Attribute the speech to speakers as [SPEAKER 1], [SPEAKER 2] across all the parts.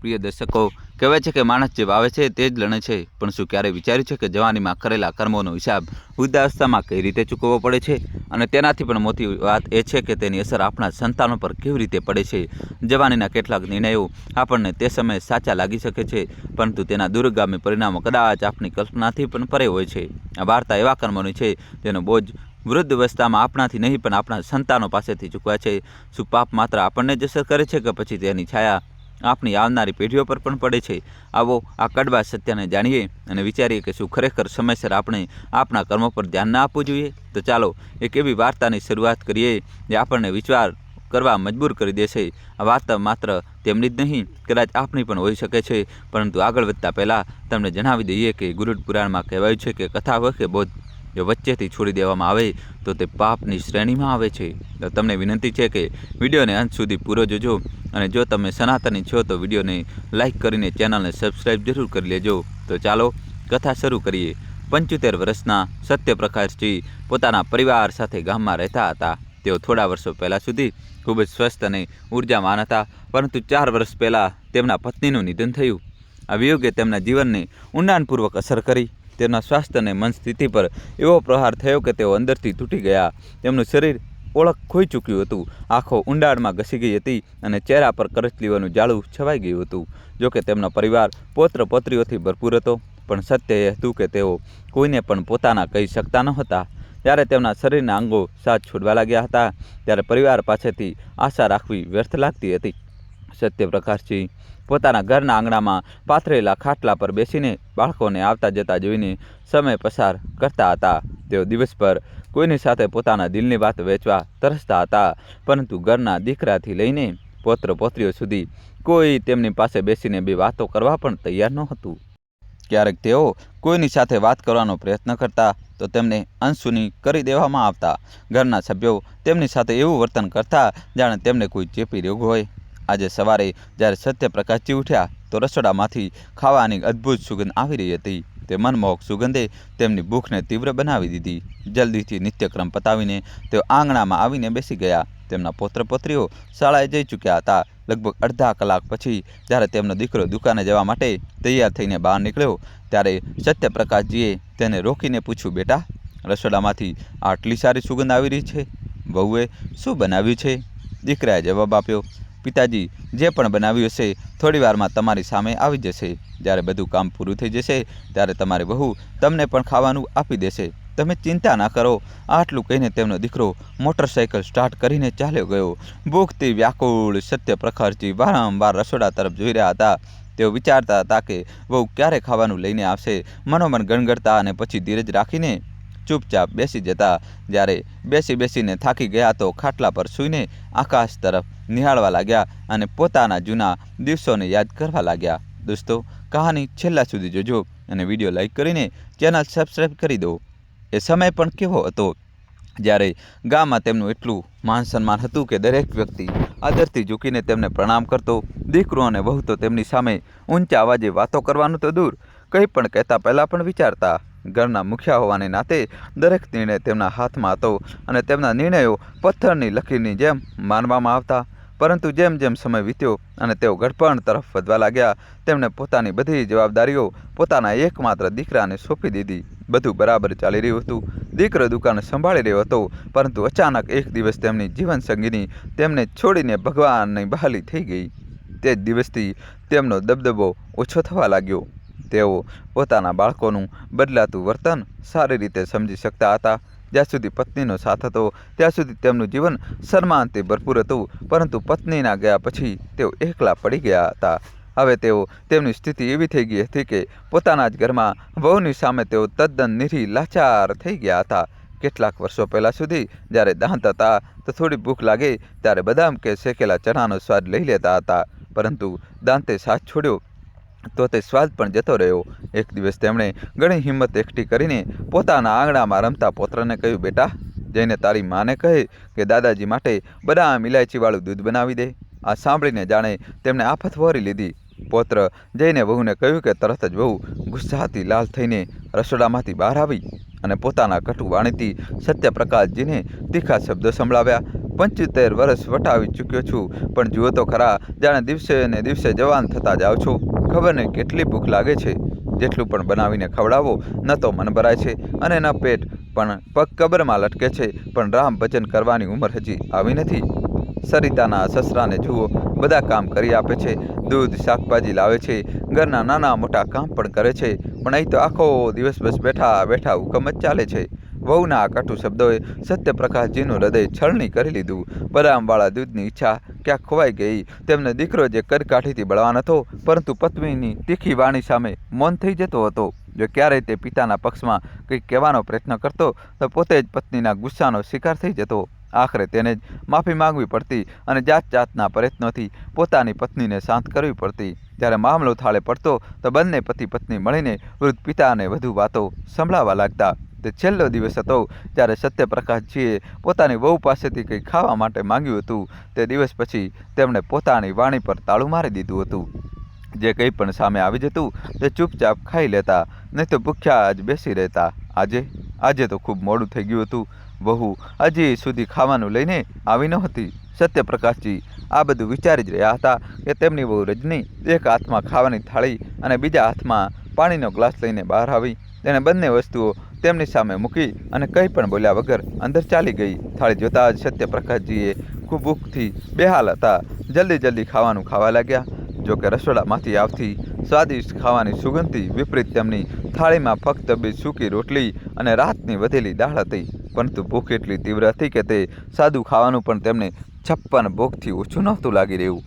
[SPEAKER 1] પ્રિય દર્શકો, કહેવાય છે કે માણસ જે વાવે છે તે જ લણે છે, પણ શું ક્યારેય વિચાર્યું છે કે જવાનીમાં કરેલા કર્મોનો હિસાબ વૃદ્ધાવસ્થામાં કઈ રીતે ચૂકવવો પડે છે? અને તેનાથી પણ મોટી વાત એ છે કે તેની અસર આપણા સંતાનો પર કેવી રીતે પડે છે. જવાનીના કેટલાક નિર્ણયો આપણને તે સમયે સાચા લાગી શકે છે, પરંતુ તેના દૂરગામી પરિણામો કદાચ આપણી કલ્પનાથી પણ પરે હોય છે. આ વાર્તા એવા કર્મોની છે જેનો બોજ વૃદ્ધ અવસ્થામાં આપણાથી નહીં પણ આપણા સંતાનો પાસેથી ચૂકવાય છે. શું પાપ માત્ર આપણને જ અસર કરે છે કે પછી તેની છાયા આપણી આવનારી પેઢીઓ પર પણ પડે છે? આવો આ કડવા સત્યને જાણીએ અને વિચારીએ કે શું ખરેખર સમયસર આપણે આપણા કર્મો પર ધ્યાન ના આપવું જોઈએ. તો ચાલો એક એવી વાર્તાની શરૂઆત કરીએ જે આપણને વિચાર કરવા મજબૂર કરી દેશે. આ વાર્તા માત્ર તેમની જ નહીં, કદાચ આપણી પણ હોઈ શકે છે. પરંતુ આગળ વધતા પહેલાં તમને જણાવી દઈએ કે ગુરુડ પુરાણમાં કહેવાયું છે કે કથા હોય કે બોધ જો વચ્ચેથી છોડી દેવામાં આવે તો તે પાપની શ્રેણીમાં આવે છે. તો તમને વિનંતી છે કે વિડીયોને અંત સુધી પૂરો જોજો, અને જો તમે સનાતની છો તો વિડીયોને લાઇક કરીને ચેનલને સબસ્ક્રાઈબ જરૂર કરી લેજો. તો ચાલો કથા શરૂ કરીએ. 75 વર્ષના સત્યપ્રકાશજી પોતાના પરિવાર સાથે ગામમાં રહેતા હતા. તેઓ થોડા વર્ષો પહેલાં સુધી ખૂબ જ સ્વસ્થ અને ઉર્જાવાન હતા, પરંતુ 4 વર્ષ પહેલાં તેમના પત્નીનું નિધન થયું. આ વિયોગે તેમના જીવનને ઊંડાણપૂર્વક અસર કરી. તેમના સ્વાસ્થ્ય અને મન સ્થિતિ પર એવો પ્રહાર થયો કે તેઓ અંદરથી તૂટી ગયા. તેમનું શરીર ઓળખ ખોઈ ચૂક્યું હતું, આંખો ઊંડાણમાં ઘસી ગઈ હતી અને ચહેરા પર કરચલીઓનું જાળું છવાઈ ગયું હતું. જોકે તેમનો પરિવાર પૌત્ર પૌત્રીઓથી ભરપૂર હતો, પણ સત્ય એ હતું કે તેઓ કોઈને પણ પોતાના કહી શકતા ન હતા. જ્યારે તેમના શરીરના અંગો સાથ છોડવા લાગ્યા હતા ત્યારે પરિવાર પાસેથી આશા રાખવી વ્યર્થ લાગતી હતી. સત્યપ્રકાશજી પોતાના ઘરના આંગણામાં પાથરેલા ખાટલા પર બેસીને બાળકોને આવતા જતા જોઈને સમય પસાર કરતા હતા. તેઓ દિવસભર કોઈની સાથે પોતાના દિલની વાત વહેંચવા તરસતા હતા, પરંતુ ઘરના દીકરાથી લઈને પૌત્ર પૌત્રીઓ સુધી કોઈ તેમની પાસે બેસીને બે વાતો કરવા પણ તૈયાર નહોતું. ક્યારેક તેઓ કોઈની સાથે વાત કરવાનો પ્રયત્ન કરતા તો તેમને અનસુની કરી દેવામાં આવતા. ઘરના સભ્યો તેમની સાથે એવું વર્તન કરતા જાણે તેમને કોઈ ચેપી રોગ હોય. આજે સવારે જ્યારે સત્યપ્રકાશજી ઉઠ્યા તો રસોડામાંથી ખાવાની અદ્ભુત સુગંધ આવી રહી હતી. તે મનમોહક સુગંધે તેમની ભૂખને તીવ્ર બનાવી દીધી. જલ્દીથી નિત્યક્રમ પતાવીને તેઓ આંગણામાં આવીને બેસી ગયા. તેમના પૌત્ર પૌત્રીઓ શાળાએ જઈ ચૂક્યા હતા. લગભગ અડધા કલાક પછી જ્યારે તેમનો દીકરો દુકાને જવા માટે તૈયાર થઈને બહાર નીકળ્યો ત્યારે સત્યપ્રકાશજીએ તેને રોકીને પૂછ્યું, બેટા, રસોડામાંથી આટલી સારી સુગંધ આવી રહી છે, વહુએ શું બનાવ્યું છે? દીકરાએ જવાબ આપ્યો, પિતાજી, જે પણ બનાવ્યું હશે થોડી વારમાં તમારી સામે આવી જશે. જ્યારે બધું કામ પૂરું થઈ જશે ત્યારે તમારી વહુ તમને પણ ખાવાનું આપી દેશે. તમે ચિંતા ના કરો. આટલું કહીને તેમનો દીકરો મોટરસાઇકલ સ્ટાર્ટ કરીને ચાલ્યો ગયો. ભૂખથી વ્યાકુળ સત્યપ્રકાશજી વારંવાર રસોડા તરફ જોઈ રહ્યા હતા. તેઓ વિચારતા હતા કે વહુ ક્યારે ખાવાનું લઈને આવશે. મનોમન ગણગણતા અને પછી ધીરજ રાખીને ચૂપચાપ બેસી જતા. જ્યારે બેસીને થાકી ગયા તો ખાટલા પર સૂઈને આકાશ તરફ નિહાળવા લાગ્યા અને પોતાના જૂના દિવસોને યાદ કરવા લાગ્યા. દોસ્તો, કહાની છેલ્લા સુધી જોજો અને વિડીયો લાઇક કરીને ચેનલ સબસ્ક્રાઈબ કરી દો. એ સમય પણ કેવો હતો જ્યારે ગામમાં તેમનું એટલું માન સન્માન હતું કે દરેક વ્યક્તિ આદરથી ઝૂકીને તેમને પ્રણામ કરતો. દીકરો અને વહુ તો તેમની સામે ઊંચા અવાજે વાતો કરવાનું તો દૂર, કંઈ પણ કહેતા પહેલાં પણ વિચારતા. ઘરના મુખિયા હોવાને નાતે દરેક નિર્ણય તેમના હાથમાં હતો અને તેમના નિર્ણયો પથ્થરની લકીરની જેમ માનવામાં આવતા. પરંતુ જેમ જેમ સમય વીત્યો અને તેઓ ગડપણ તરફ વધવા લાગ્યા, તેમણે પોતાની બધી જવાબદારીઓ પોતાના એકમાત્ર દીકરાને સોંપી દીધી. બધું બરાબર ચાલી રહ્યું હતું. દીકરો દુકાન સંભાળી રહ્યો હતો, પરંતુ અચાનક એક દિવસ તેમની જીવનસંગીની તેમને છોડીને ભગવાનની બહાલી થઈ ગઈ. તે જ દિવસથી તેમનો દબદબો ઓછો થવા લાગ્યો. તેઓ પોતાના બાળકોનું બદલાતું વર્તન સારી રીતે સમજી શકતા હતા. જ્યાં સુધી પત્નીનો સાથ હતો ત્યાં સુધી તેમનું જીવન સન્માનથી ભરપૂર હતું, પરંતુ પત્નીના ગયા પછી તેઓ એકલા પડી ગયા હતા. હવે તેમની સ્થિતિ એવી થઈ ગઈ હતી કે પોતાના જ ઘરમાં વહુની સામે તેઓ તદ્દન નિરી લાચાર થઈ ગયા હતા. કેટલાક વર્ષો પહેલાં સુધી જ્યારે દાંત હતા તો થોડી ભૂખ લાગે ત્યારે બદામ કે શેકેલા ચણાનો સ્વાદ લઈ લેતા હતા, પરંતુ દાંતે સાથ છોડ્યો તો તે સ્વાદ પણ જતો રહ્યો. એક દિવસ તેમણે ઘણી હિંમત એકઠી કરીને પોતાના આંગણામાં રમતા પૌત્રને કહ્યું, બેટા, જઈને તારી માને કહે કે દાદાજી માટે બદામ ઇલાયચીવાળું દૂધ બનાવી દે. આ સાંભળીને જાણે તેમણે આફત વહોરી લીધી. પૌત્ર જઈને વહુને કહ્યું કે તરત જ વહુ ગુસ્સાથી લાલ થઈને રસોડામાંથી બહાર આવી અને પોતાના કટુ વાણીથી સત્યપ્રકાશજીને તીખા શબ્દો સંભળાવ્યા. 75 વર્ષ વટાવી ચૂક્યો છું, પણ જુઓ તો ખરા, જાણે દિવસે ને દિવસે જવાન થતા જાઓ છો. ખબર નહીં કેટલી ભૂખ લાગે છે. જેટલું પણ બનાવીને ખવડાવો, ન તો મન ભરાય છે અને ન પેટ, પણ પગ કબરમાં લટકે છે. પણ રામ ભજન કરવાની ઉંમર હજી આવી નથી. સરિતાના સસરાને જુઓ, બધા કામ કરી આપે છે, દૂધ શાકભાજી લાવે છે, ઘરના નાના મોટા કામ પણ કરે છે, પણ અહીં તો આખો દિવસ બસ બેઠા બેઠા હુકમ જ ચાલે છે. વહુના આ કટુ શબ્દોએ સત્યપ્રકાશજીનું હૃદય છલણી કરી લીધું. બદામવાળા દૂધની ઈચ્છા ક્યાં ખોવાઈ ગઈ. તેમને દીકરો જે કરકાઠીથી બળવાન હતો, પરંતુ પત્નીની તીખી વાણી સામે મૌન થઈ જતો હતો. જો ક્યારેય તે પિતાના પક્ષમાં કંઈક કહેવાનો પ્રયત્ન કરતો, તો પોતે જ પત્નીના ગુસ્સાનો શિકાર થઈ જતો. આખરે તેને જ માફી માંગવી પડતી અને જાત જાતના પ્રયત્નોથી પોતાની પત્નીને શાંત કરવી પડતી. જ્યારે મામલો થાળે પડતો, તો બંને પતિ પત્ની મળીને વૃદ્ધ પિતાને વધુ વાતો સંભળાવવા લાગતા. તે છેલ્લો દિવસ હતો જ્યારે સત્યપ્રકાશજીએ પોતાની વહુ પાસેથી કંઈ ખાવા માટે માંગ્યું હતું. તે દિવસ પછી તેમણે પોતાની વાણી પર તાળું મારી દીધું હતું. જે કંઈ પણ સામે આવી જતું, તે ચૂપચાપ ખાઈ લેતા, નહીં તો ભૂખ્યા જ બેસી રહેતા. આજે તો ખૂબ મોડું થઈ ગયું હતું. વહુ હજી સુધી ખાવાનું લઈને આવી નહોતી. સત્યપ્રકાશજી આ બધું વિચારી જ રહ્યા હતા કે તેમની વહુ રજની એક હાથમાં ખાવાની થાળી અને બીજા હાથમાં પાણીનો ગ્લાસ લઈને બહાર આવી. તેણે બંને વસ્તુઓ તેમની સામે મૂકી અને કંઈ પણ બોલ્યા વગર અંદર ચાલી ગઈ. થાળી જોતાં જ સત્યપ્રકાશજીએ ખૂબ ભૂખથી બેહાલ હતા. જલ્દી ખાવાનું ખાવા લાગ્યા. જોકે રસોડામાંથી આવતી સ્વાદિષ્ટ ખાવાની સુગંધથી વિપરીત તેમની થાળીમાં ફક્ત બે સૂકી રોટલી અને રાતની વધેલી દાળ હતી. પરંતુ ભૂખ એટલી તીવ્ર હતી કે તે સાદું ખાવાનું પણ તેમને 56 ભોગથી ઓછું નહોતું લાગી રહ્યું.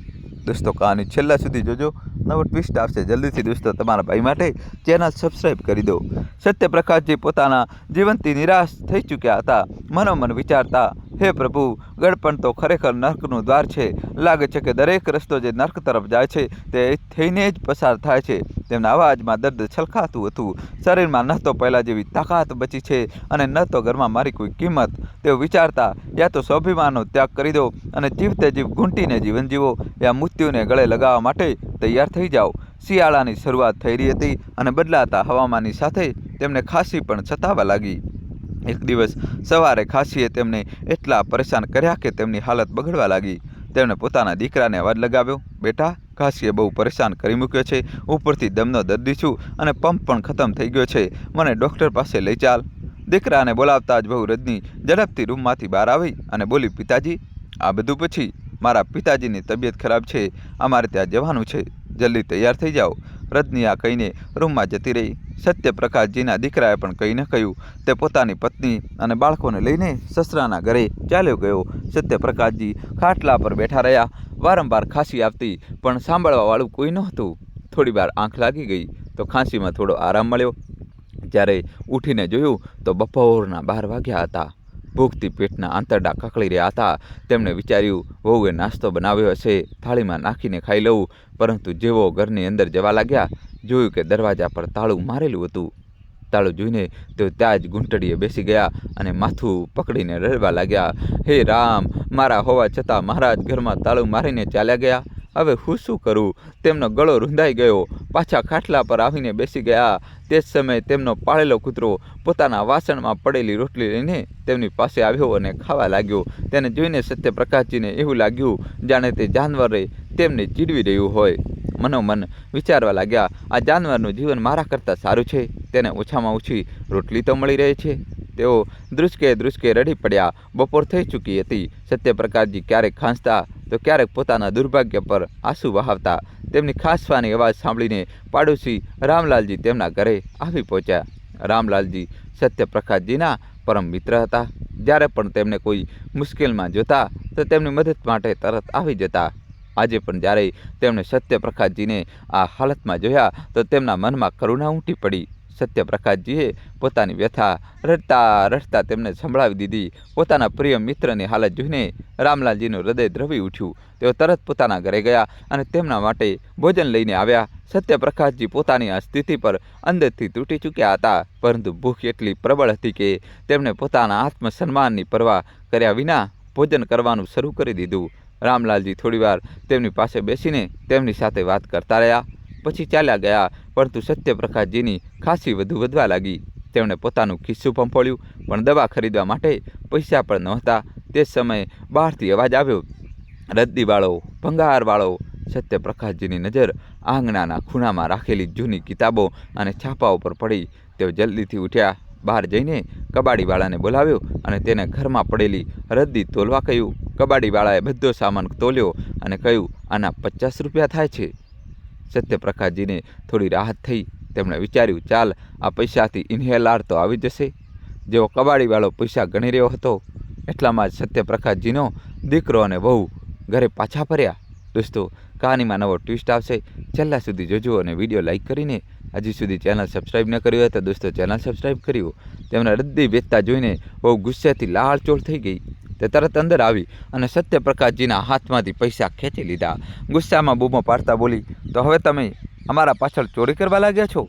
[SPEAKER 1] દોસ્તો, કહાની છેલ્લા સુધી જોજો. નવો ટ્વિસ્ટ આવશે જલ્દીથી. દોસ્તો, તમારા ભાઈ માટે ચેનલ સબસ્ક્રાઈબ કરી દો. સત્યપ્રકાશજી પોતાના જીવનથી નિરાશ થઈ ચૂક્યા હતા. મનોમન વિચારતા, હે પ્રભુ, ગળપણ તો ખરેખર નર્કનું દ્વાર છે. લાગે છે કે દરેક રસ્તો જે નર્ક તરફ જાય છે તે થઈને જ પસાર થાય છે. તેમના અવાજમાં દર્દ છલકાતું હતું. શરીરમાં ન તો પહેલાં જેવી તાકાત બચી છે અને ન તો ઘરમાં મારી કોઈ કિંમત. તેઓ વિચારતા, યા તો સ્વાભિમાનનો ત્યાગ કરી દો અને જીવતે જીવ ઘૂંટીને જીવન જીવો, યા મૃત્યુને ગળે લગાવવા માટે તૈયાર થઈ જાઓ. શિયાળાની શરૂઆત થઈ રહી હતી અને બદલાતા હવામાનની સાથે તેમને ખાંસી પણ સતાવા લાગી. એક દિવસ સવારે ખાંસીએ તેમને એટલા પરેશાન કર્યા કે તેમની હાલત બગડવા લાગી. તેમણે પોતાના દીકરાને અવાજ લગાવ્યો, બેટા, ખાંસીએ બહુ પરેશાન કરી મૂક્યો છે. ઉપરથી દમનો દર્દી છું અને પંપ પણ ખતમ થઈ ગયો છે. મને ડૉક્ટર પાસે લઈ ચાલ. દીકરાને બોલાવતા જ વહુ રજની ઝડપથી રૂમમાંથી બહાર આવી અને બોલી, પિતાજી, આ બધું પછી? મારા પિતાજીની તબિયત ખરાબ છે. અમારે ત્યાં જવાનું છે. જલ્દી તૈયાર થઈ જાઓ. રજની આ કહીને રૂમમાં જતી રહી. સત્યપ્રકાશજીના દીકરાએ પણ કંઈ ન કહ્યું. તે પોતાની પત્ની અને બાળકોને લઈને સસરાના ઘરે ચાલ્યો ગયો. સત્યપ્રકાશજી ખાટલા પર બેઠા રહ્યા. વારંવાર ખાંસી આવતી, પણ સાંભળવાવાળું કોઈ નહોતું. થોડી વાર આંખ લાગી ગઈ તો ખાંસીમાં થોડો આરામ મળ્યો. જ્યારે ઉઠીને જોયું તો બપોરના 12 વાગ્યા હતા. ભૂખથી પેટના આંતરડા કકળી રહ્યા હતા. તેમણે વિચાર્યું, વહુએ નાસ્તો બનાવ્યો હશે, થાળીમાં નાખીને ખાઈ લઉં. પરંતુ જેવો ઘરની અંદર જવા લાગ્યા, જોયું કે દરવાજા પર તાળું મારેલું હતું. તાળું જોઈને તેઓ ત્યાં જ ઘૂંટડીએ બેસી ગયા અને માથું પકડીને રડવા લાગ્યા. હે રામ, મારા હોવા છતાં મહારાજ ઘરમાં તાળું મારીને ચાલ્યા ગયા. હવે હું શું કરું? તેમનો ગળો રૂંધાઈ ગયો. પાછા ખાટલા પર આવીને બેસી ગયા. તે જ સમયે તેમનો પાળેલો કૂતરો પોતાના વાસણમાં પડેલી રોટલી લઈને તેમની પાસે આવ્યો અને ખાવા લાગ્યો. તેને જોઈને સત્યપ્રકાશજીને એવું લાગ્યું જાણે તે જાનવરે તેમને ચીડવી રહ્યું હોય. મનોમન વિચારવા લાગ્યા, આ જાનવરનું જીવન મારા કરતાં સારું છે. તેને ઓછામાં ઓછી રોટલી તો મળી રહે છે. તેઓ ધ્રુસકે રડી પડ્યા. બપોર થઈ ચૂકી હતી. સત્યપ્રકાશજી ક્યારેક ખાંસતા તો ક્યારેક પોતાના દુર્ભાગ્ય પર આંસુ વહાવતા. તેમની ખાંસવાની અવાજ સાંભળીને પાડોશી રામલાલજી તેમના ઘરે આવી પહોંચ્યા. રામલાલજી સત્યપ્રકાશજીના પરમ મિત્ર હતા. જ્યારે પણ તેમને કોઈ મુશ્કેલમાં જોતા તો તેમની મદદ માટે તરત આવી જતા. આજે પણ જ્યારે તેમણે સત્યપ્રકાશજીને આ હાલતમાં જોયા તો તેમના મનમાં કરુણા ઉમટી પડી. સત્યપ્રકાશજીએ પોતાની વ્યથા રડતા તેમને સંભળાવી દીધી. પોતાના પ્રિય મિત્રની હાલત જોઈને રામલાલજીનું હૃદય દ્રવી ઉઠ્યું. તેઓ તરત પોતાના ઘરે ગયા અને તેમના માટે ભોજન લઈને આવ્યા. સત્યપ્રકાશજી પોતાની આ સ્થિતિ પર અંદરથી તૂટી ચૂક્યા હતા, પરંતુ ભૂખ એટલી પ્રબળ હતી કે તેમણે પોતાના આત્મસન્માનની પરવા કર્યા વિના ભોજન કરવાનું શરૂ કરી દીધું. રામલાલજી થોડીવાર તેમની પાસે બેસીને તેમની સાથે વાત કરતા રહ્યા, પછી ચાલ્યા ગયા. પરંતુ સત્યપ્રકાશજીની ખાંસી વધવા લાગી. તેમણે પોતાનું ખિસ્સું ફંફોળ્યું, પણ દવા ખરીદવા માટે પૈસા પણ નહોતા. તે સમયે બહારથી અવાજ આવ્યો, રદ્દીવાળો, ભંગારવાળો. સત્યપ્રકાશજીની નજર આંગણાના ખૂણામાં રાખેલી જૂની કિતાબો અને છાપાઓ પર પડી. તેઓ જલ્દીથી ઉઠ્યા, બહાર જઈને કબાડીવાળાને બોલાવ્યો અને તેને ઘરમાં પડેલી રદ્દી તોલવા કહ્યું. કબાડીવાળાએ બધો સામાન તોલ્યો અને કહ્યું, આના 50 રૂપિયા થાય છે. સત્યપ્રકાશજીને થોડી રાહત થઈ. તેમણે વિચાર્યું, ચાલ આ પૈસાથી ઇન્હેલાર તો આવી જશે. જેવો કબાડીવાળો પૈસા ગણી રહ્યો હતો એટલામાં જ સત્યપ્રકાશજીનો દીકરો અને વહુ ઘરે પાછા ફર્યા. દોસ્તો, કહાનીમાં નવો ટ્વિસ્ટ આવશે. છેલ્લા સુધી જોજો અને વિડીયો લાઇક કરીને હજી સુધી ચેનલ સબસ્ક્રાઈબ ન કરી હોય તો દોસ્તો ચેનલ સબસ્ક્રાઈબ કર્યું. તેમને રદ્દી વેચતા જોઈને બહુ ગુસ્સેથી લાળચોળ થઈ ગઈ. તે તરત અંદર આવી અને સત્યપ્રકાશજીના હાથમાંથી પૈસા ખેંચી લીધા. ગુસ્સામાં બૂમો પાડતા બોલી, તો હવે તમે અમારા પાછળ ચોરી કરવા લાગ્યા છો?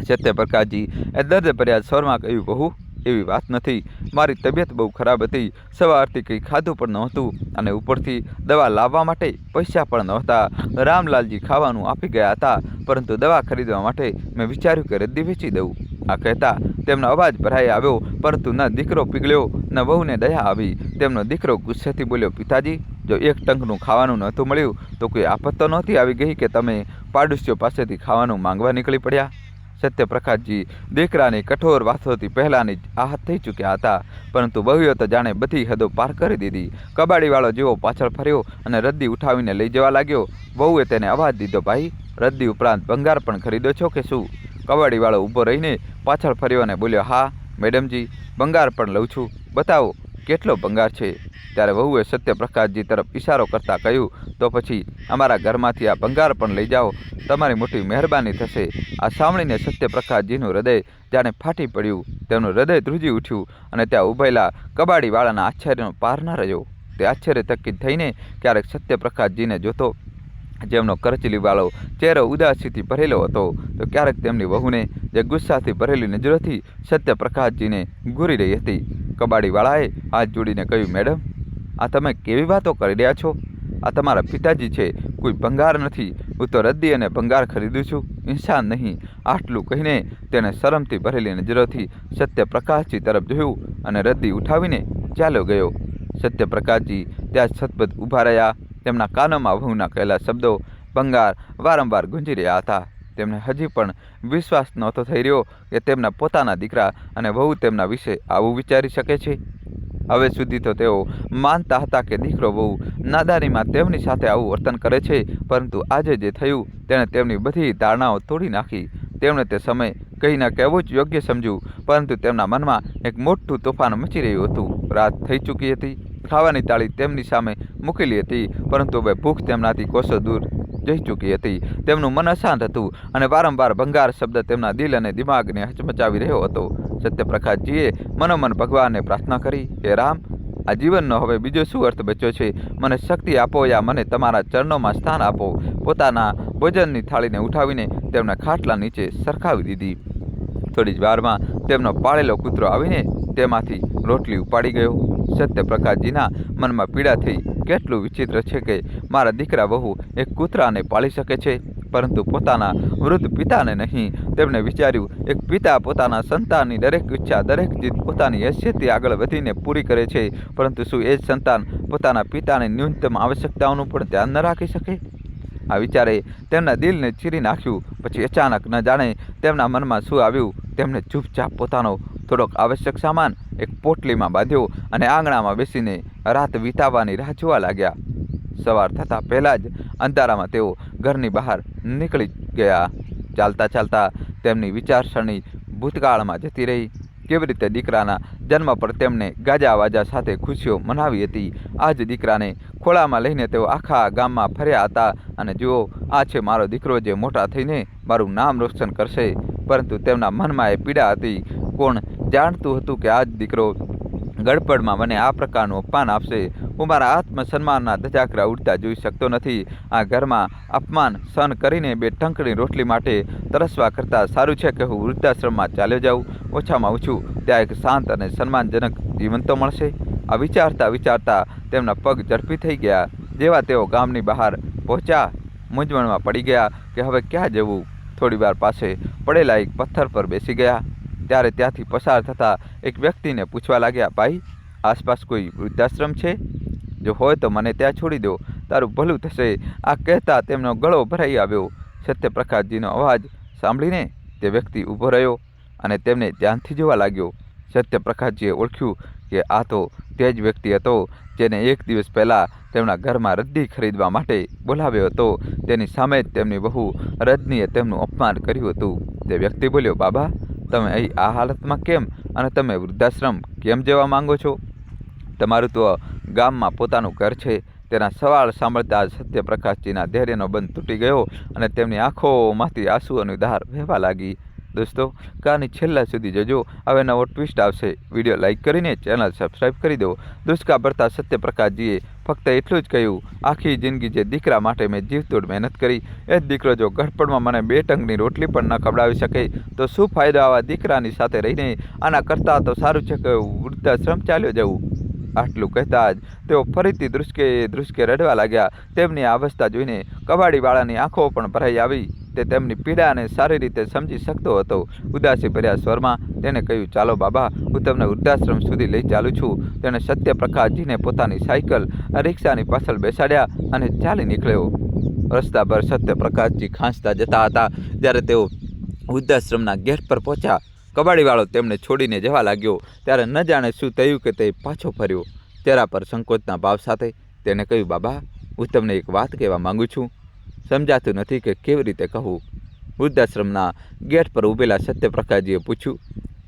[SPEAKER 1] સત્યપ્રકાશજી એ દર્દ ભર્યા સ્વરમાં કહ્યું, બહુ એવી વાત નથી. મારી તબિયત બહુ ખરાબ હતી. સવારથી કંઈ ખાધું પણ નહોતું અને ઉપરથી દવા લાવવા માટે પૈસા પણ નહોતા. રામલાલજી ખાવાનું આપી ગયા હતા, પરંતુ દવા ખરીદવા માટે મેં વિચાર્યું કે રદ્દી વેચી દઉં. આ કહેતા તેમનો અવાજ ભરાઈ આવ્યો, પરંતુ ન દીકરો પીગળ્યો ન વહુને દયા આવી. તેમનો દીકરો ગુસ્સેથી બોલ્યો, પિતાજી, જો એક ટંકનું ખાવાનું નહોતું મળ્યું તો કોઈ આફત તો નહોતી આવી ગઈ કે તમે પાડોશીઓ પાસેથી ખાવાનું માંગવા નીકળી પડ્યા? સત્યપ્રકાશજી દીકરાની કઠોર વાતોથી પહેલાંની જ આહત થઈ ચૂક્યા હતા, પરંતુ વહુએ તો જાણે બધી હદો પાર કરી દીધી. કબાડીવાળો જેવો પાછળ ફર્યો અને રદ્દી ઉઠાવીને લઈ જવા લાગ્યો. વહુએ તેને અવાજ દીધો, ભાઈ, રદ્દી ઉપરાંત ભંગાર પણ ખરીદો છો કે શું? કબાડીવાળો ઊભો રહીને પાછળ ફર્યો અને બોલ્યો, હા મેડમજી, ભંગાર પણ લઉં છું. બતાવો કેટલો ભંગાર છે? ત્યારે વહુએ સત્યપ્રકાશજી તરફ ઇશારો કરતાં કહ્યું, તો પછી અમારા ઘરમાંથી આ ભંગાર પણ લઈ જાઓ, તમારી મોટી મહેરબાની થશે. આ સાંભળીને સત્યપ્રકાશજીનું હૃદય જાણે ફાટી પડ્યું. તેમનું હૃદય ધ્રુજી ઉઠ્યું અને ત્યાં ઊભેલા કબાડીવાળાના આશ્ચર્યનો પાર ન રહ્યો. તે આશ્ચર્યચકિત થઈને ક્યારેક સત્યપ્રકાશજીને જોતો, જેમનો કરચલીવાળો ચહેરો ઉદાસીથી ભરેલો હતો, તો ક્યારેક તેમની વહુને, જે ગુસ્સાથી ભરેલી નજરોથી સત્યપ્રકાશજીને ઘૂરી રહી હતી. કબાડીવાળાએ હાથ જોડીને કહ્યું, મેડમ, આ તમે કેવી વાતો કરી રહ્યા છો? આ તમારા પિતાજી છે, કોઈ ભંગાર નથી. હું તો રદ્દી અને ભંગાર ખરીદું છું, ઇન્સાન નહીં. આટલું કહીને તેણે શરમથી ભરેલી નજરોથી સત્યપ્રકાશજી તરફ જોયું અને રદ્દી ઉઠાવીને ચાલ્યો ગયો. સત્યપ્રકાશજી ત્યાં સતબત ઊભા રહ્યા. તેમના કાનોમાં વહુના કહેલા શબ્દો ભંગાર વારંવાર ગુંજી રહ્યા હતા. તેમને હજી પણ વિશ્વાસ નહોતો થઈ રહ્યો કે તેમના પોતાના દીકરા અને વહુ તેમના વિશે આવું વિચારી શકે છે. હવે સુધી તો તેઓ માનતા હતા કે દીકરો વહુ નાદારીમાં તેમની સાથે આવું વર્તન કરે છે, પરંતુ આજે જે થયું તેણે તેમની બધી ધારણાઓ તોડી નાખી. તેમણે તે સમય કંઈ ન કહેવું જ યોગ્ય સમજ્યું, પરંતુ તેમના મનમાં એક મોટું તોફાન મચી રહ્યું હતું. રાત થઈ ચૂકી હતી. ખાવાની થાળી તેમની સામે મૂકેલી હતી, પરંતુ હવે ભૂખ તેમનાથી કોસો દૂર જઈ ચૂકી હતી. તેમનું મન અશાંત હતું અને વારંવાર ભંગાર શબ્દ તેમના દિલ અને દિમાગને હચમચાવી રહ્યો હતો. સત્યપ્રકાશજીએ મનોમન ભગવાનને પ્રાર્થના કરી, હે રામ, આ જીવનનો હવે બીજો શું અર્થ બચ્યો છે? મને શક્તિ આપો યા મને તમારા ચરણોમાં સ્થાન આપો. પોતાના ભોજનની થાળીને ઉઠાવીને તેમના ખાટલા નીચે સરખાવી દીધી. થોડી જ વારમાં તેમનો પાળેલો કૂતરો આવીને તેમાંથી રોટલી ઉપાડી ગયો. સત્યપ્રકાશજીના મનમાં પીડા થઈ. કેટલું વિચિત્ર છે કે મારા દીકરા વહુ એક કૂતરાને પાળી શકે છે, પરંતુ પોતાના વૃદ્ધ પિતાને નહીં. તેમણે વિચાર્યું, એક પિતા પોતાના સંતાનની દરેક ઈચ્છા, દરેક જીદ પોતાની હેસિયતથી આગળ વધીને પૂરી કરે છે, પરંતુ શું એ જ સંતાન પોતાના પિતાની ન્યૂનતમ આવશ્યકતાઓનું પણ ધ્યાન ન રાખી શકે? આ વિચારે તેમના દિલને ચીરી નાખ્યું. પછી અચાનક ન જાણે તેમના મનમાં શું આવ્યું, તેમણે ચૂપચાપ પોતાનો થોડોક આવશ્યક સામાન એક પોટલીમાં બાંધ્યો અને આંગણામાં બેસીને રાત વિતાવવાની રાહ જોવા લાગ્યા. સવાર થતાં પહેલાં જ અંધારામાં તેઓ ઘરની બહાર નીકળી ગયા. ચાલતા ચાલતા તેમની વિચારસરણી ભૂતકાળમાં જતી રહી. કેવી રીતે દીકરાના જન્મ પર તેમને ગાજાવાજા સાથે ખુશીઓ મનાવી હતી. આ જ દીકરાને ખોળામાં લઈને તેઓ આખા ગામમાં ફર્યા હતા અને જુઓ, આ છે મારો દીકરો જે મોટા થઈને મારું નામ રોશન કરશે. પરંતુ તેમના મનમાં એ પીડા હતી. કોણ જાણતું હતું કે આ જ દીકરો ગડપડમાં મને આ પ્રકારનું અપમાન આપશે? હું મારા આત્મસન્માનના ધજાગરા ઉડતા જોઈ શકતો નથી. આ ઘરમાં અપમાન સહન કરીને બે ટંકની રોટલી માટે તરસવા કરતાં સારું છે કે હું વૃદ્ધાશ્રમમાં ચાલ્યો જાઉં. ઓછામાં ઓછું ત્યાં એક શાંત અને સન્માનજનક જીવન તો મળશે. આ વિચારતા વિચારતા તેમના પગ ઝડપી થઈ ગયા. જેવા તેઓ ગામની બહાર પહોંચ્યા, મૂંઝવણમાં પડી ગયા કે હવે ક્યાં જવું. થોડીવાર પાસે પડેલા એક પથ્થર પર બેસી ગયા. ત્યારે ત્યાંથી પસાર થતા એક વ્યક્તિને પૂછવા લાગ્યા, ભાઈ, આસપાસ કોઈ વૃદ્ધાશ્રમ છે? જો હોય તો મને ત્યાં છોડી દો, તારું ભલું થશે. આ કહેતા તેમનો ગળો ભરાઈ આવ્યો. સત્યપ્રકાશજીનો અવાજ સાંભળીને તે વ્યક્તિ ઊભો રહ્યો અને તેમને ધ્યાનથી જોવા લાગ્યો. સત્યપ્રકાશજીએ ઓળખ્યું કે આ તો તે જ વ્યક્તિ હતો જેને એક દિવસ પહેલાં તેમના ઘરમાં રદ્દી ખરીદવા માટે બોલાવ્યો હતો. તેની સામે જ તેમની વહુ રજનીએ તેમનું અપમાન કર્યું હતું. તે વ્યક્તિ બોલ્યો, બાબા, તમે અહીં આ હાલતમાં કેમ અને તમે વૃદ્ધાશ્રમ કેમ જવા માંગો છો? તમારું તો ગામમાં પોતાનું ઘર છે. તેના સવાલ સાંભળતા સત્યપ્રકાશજીના ધૈર્યનો બંધ તૂટી ગયો અને તેમની આંખોમાંથી આંસુઓની ધાર વહેવા લાગી. દોસ્તો, કહાની છેલ્લા સુધી જોજો. હવે નવો ટ્વિસ્ટ આવશે. વિડીયો લાઇક કરીને ચેનલ સબસ્ક્રાઈબ કરી દો. દુષ્કા ભરતા સત્યપ્રકાશજીએ ફક્ત એટલું જ કહ્યું, આખી જિંદગી જે દીકરા માટે મેં જીવતોડ મહેનત કરી, એ જ દીકરો જો ગઢપણમાં મને 2 ટંકની રોટલી પણ ન ખવડાવી શકે તો શું ફાયદો આવા દીકરાની સાથે રહીને? આના કરતાં તો સારું છે કે વૃદ્ધાશ્રમ ચાલ્યો જવું. આટલું કહેતા જ તેઓ ફરીથી ધ્રુસકે રડવા લાગ્યા. તેમની આ અવસ્થા જોઈને કબાડીવાળાની આંખો પણ ભરાઈ આવી. તે તેમની પીડાને સારી રીતે સમજી શકતો હતો. ઉદાસી ભર્યા સ્વરમાં તેણે કહ્યું, ચાલો બાબા, હું તમને વૃદ્ધાશ્રમ સુધી લઈ ચાલું છું. તેણે સત્યપ્રકાશજીને પોતાની સાયકલ રિક્ષાની પાછળ બેસાડ્યા અને ચાલી નીકળ્યો. રસ્તા પર સત્યપ્રકાશજી ખાંસતા જતા હતા. જ્યારે તેઓ વૃદ્ધાશ્રમના ગેટ પર પહોંચ્યા, કબાડીવાળો તેમને છોડીને જવા લાગ્યો. ત્યારે ન જાણે શું થયું કે તે પાછો ફર્યો. ચહેરા પર સંકોચના ભાવ સાથે તેણે કહ્યું, બાબા, હું તમને એક વાત કહેવા માંગુ છું. સમજાતું નથી કે કેવી રીતે કહું. વૃદ્ધાશ્રમના ગેટ પર ઊભેલા સત્યપ્રકાશજીએ પૂછ્યું,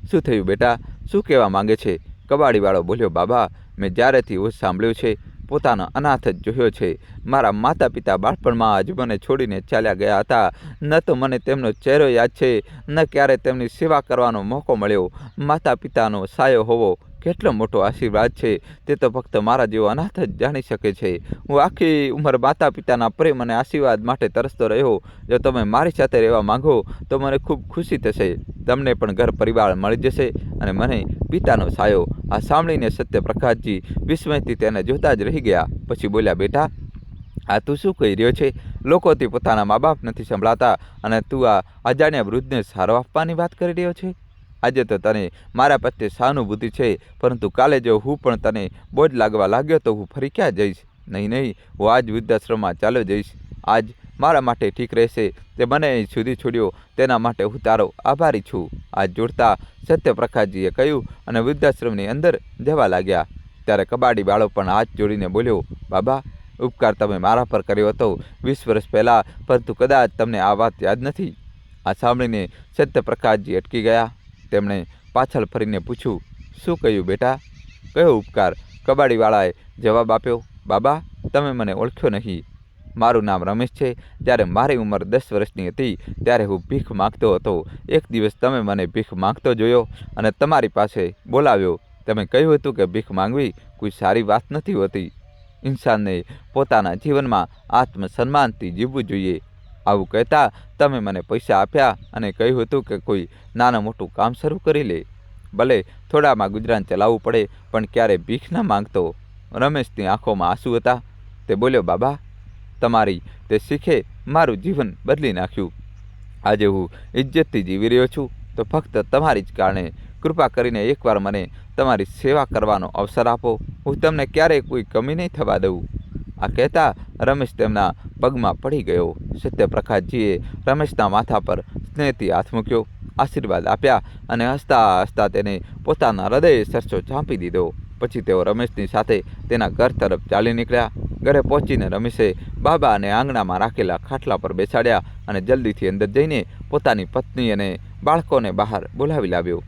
[SPEAKER 1] શું થયું બેટા, શું કહેવા માંગે છે? કબાડીવાળો બોલ્યો, બાબા, મેં જ્યારેથી હોશ સાંભળ્યું છે, પોતાનો અનાથ જ જોયો છે. મારા માતા પિતા બાળપણમાં જ મને છોડીને ચાલ્યા ગયા હતા. ન તો મને તેમનો ચહેરો યાદ છે, ન ક્યારે તેમની સેવા કરવાનો મોકો મળ્યો. માતા પિતાનો સાયો હોવો કેટલો મોટો આશીર્વાદ છે, તે તો ફક્ત મારા જેવો અનાથ જ જાણી શકે છે. હું આખી ઉંમર માતા પિતાના પ્રેમ અને આશીર્વાદ માટે તરસતો રહ્યો. જો તમે મારી સાથે રહેવા માંગો તો મને ખૂબ ખુશી થશે. તમને પણ ઘર પરિવાર મળી જશે અને મને પિતાનો સાયો. આ સાંભળીને સત્યપ્રકાશજી વિસ્મયથી તેને જોતા જ રહી ગયા. પછી બોલ્યા, બેટા, આ તું શું કહી રહ્યો છે? લોકોથી પોતાના મા બાપ નથી સંભળાતા અને તું આ અજાણ્યા વૃદ્ધને સારો આપવાની વાત કરી રહ્યો છે? આજે તો તને મારા પ્રત્યે સહાનુભૂતિ છે, પરંતુ કાલે જો હું પણ તને બોજ લાગવા લાગ્યો તો હું ફરી ક્યાં જઈશ? નહીં, હું આજ વૃદ્ધાશ્રમમાં ચાલ્યો જઈશ. આજ મારા માટે ઠીક રહેશે. તે મને અહીં સુધી છોડ્યો તેના માટે હું તારો આભારી છું. આજ જોડતા સત્યપ્રકાશજીએ કહ્યું અને વૃદ્ધાશ્રમની અંદર જવા લાગ્યા. ત્યારે કબાડીવાળો પણ હાથ જોડીને બોલ્યો, બાબા, ઉપકાર તમે મારા પર કર્યો હતો 20 વર્ષ પહેલાં, પરંતુ કદાચ તમને આ વાત યાદ નથી. આ સાંભળીને સત્યપ્રકાશજી અટકી ગયા. તેમણે પાછળ ફરીને પૂછ્યું, શું કહ્યું બેટા, કયો ઉપકાર? કબાડીવાળાએ જવાબ આપ્યો, બાબા, તમે મને ઓળખ્યો નહીં. મારું નામ રમેશ છે. જ્યારે મારી ઉંમર 10 વર્ષની હતી ત્યારે હું ભીખ માગતો હતો. એક દિવસ તમે મને ભીખ માગતો જોયો અને તમારી પાસે બોલાવ્યો. તમે કહ્યું હતું કે ભીખ માંગવી કોઈ સારી વાત નથી હોતી. ઇન્સાનને પોતાના જીવનમાં આત્મસન્માનથી જીવવું જોઈએ. આવું કહેતા તમે મને પૈસા આપ્યા અને કહ્યું હતું કે કોઈ નાનું મોટું કામ શરૂ કરી લે. ભલે થોડામાં ગુજરાન ચલાવવું પડે, પણ ક્યારે ભીખ ન માંગતો. રમેશની આંખોમાં આંસુ હતા. તે બોલ્યો, બાબા, તમારી તે શીખે મારું જીવન બદલી નાખ્યું. આજે હું ઇજ્જતથી જીવી રહ્યો છું તો ફક્ત તમારી જ કારણે. કૃપા કરીને એકવાર મને તમારી સેવા કરવાનો અવસર આપો. હું તમને ક્યારેય કોઈ કમી નહીં થવા દઉં. આ કહેતા રમેશ તેમના પગમાં પડી ગયો. સત્યપ્રકાશજીએ રમેશના માથા પર સ્નેહથી હાથ મૂક્યો, આશીર્વાદ આપ્યા અને હસતા હસતા તેને પોતાના હૃદય સરસો ચાંપી દીધો. પછી તેઓ રમેશની સાથે તેના ઘર તરફ ચાલી નીકળ્યા. ઘરે પહોંચીને રમેશે બાબાને આંગણામાં રાખેલા ખાટલા પર બેસાડ્યા અને જલ્દીથી અંદર જઈને પોતાની પત્ની અને બાળકોને બહાર બોલાવી લાવ્યો.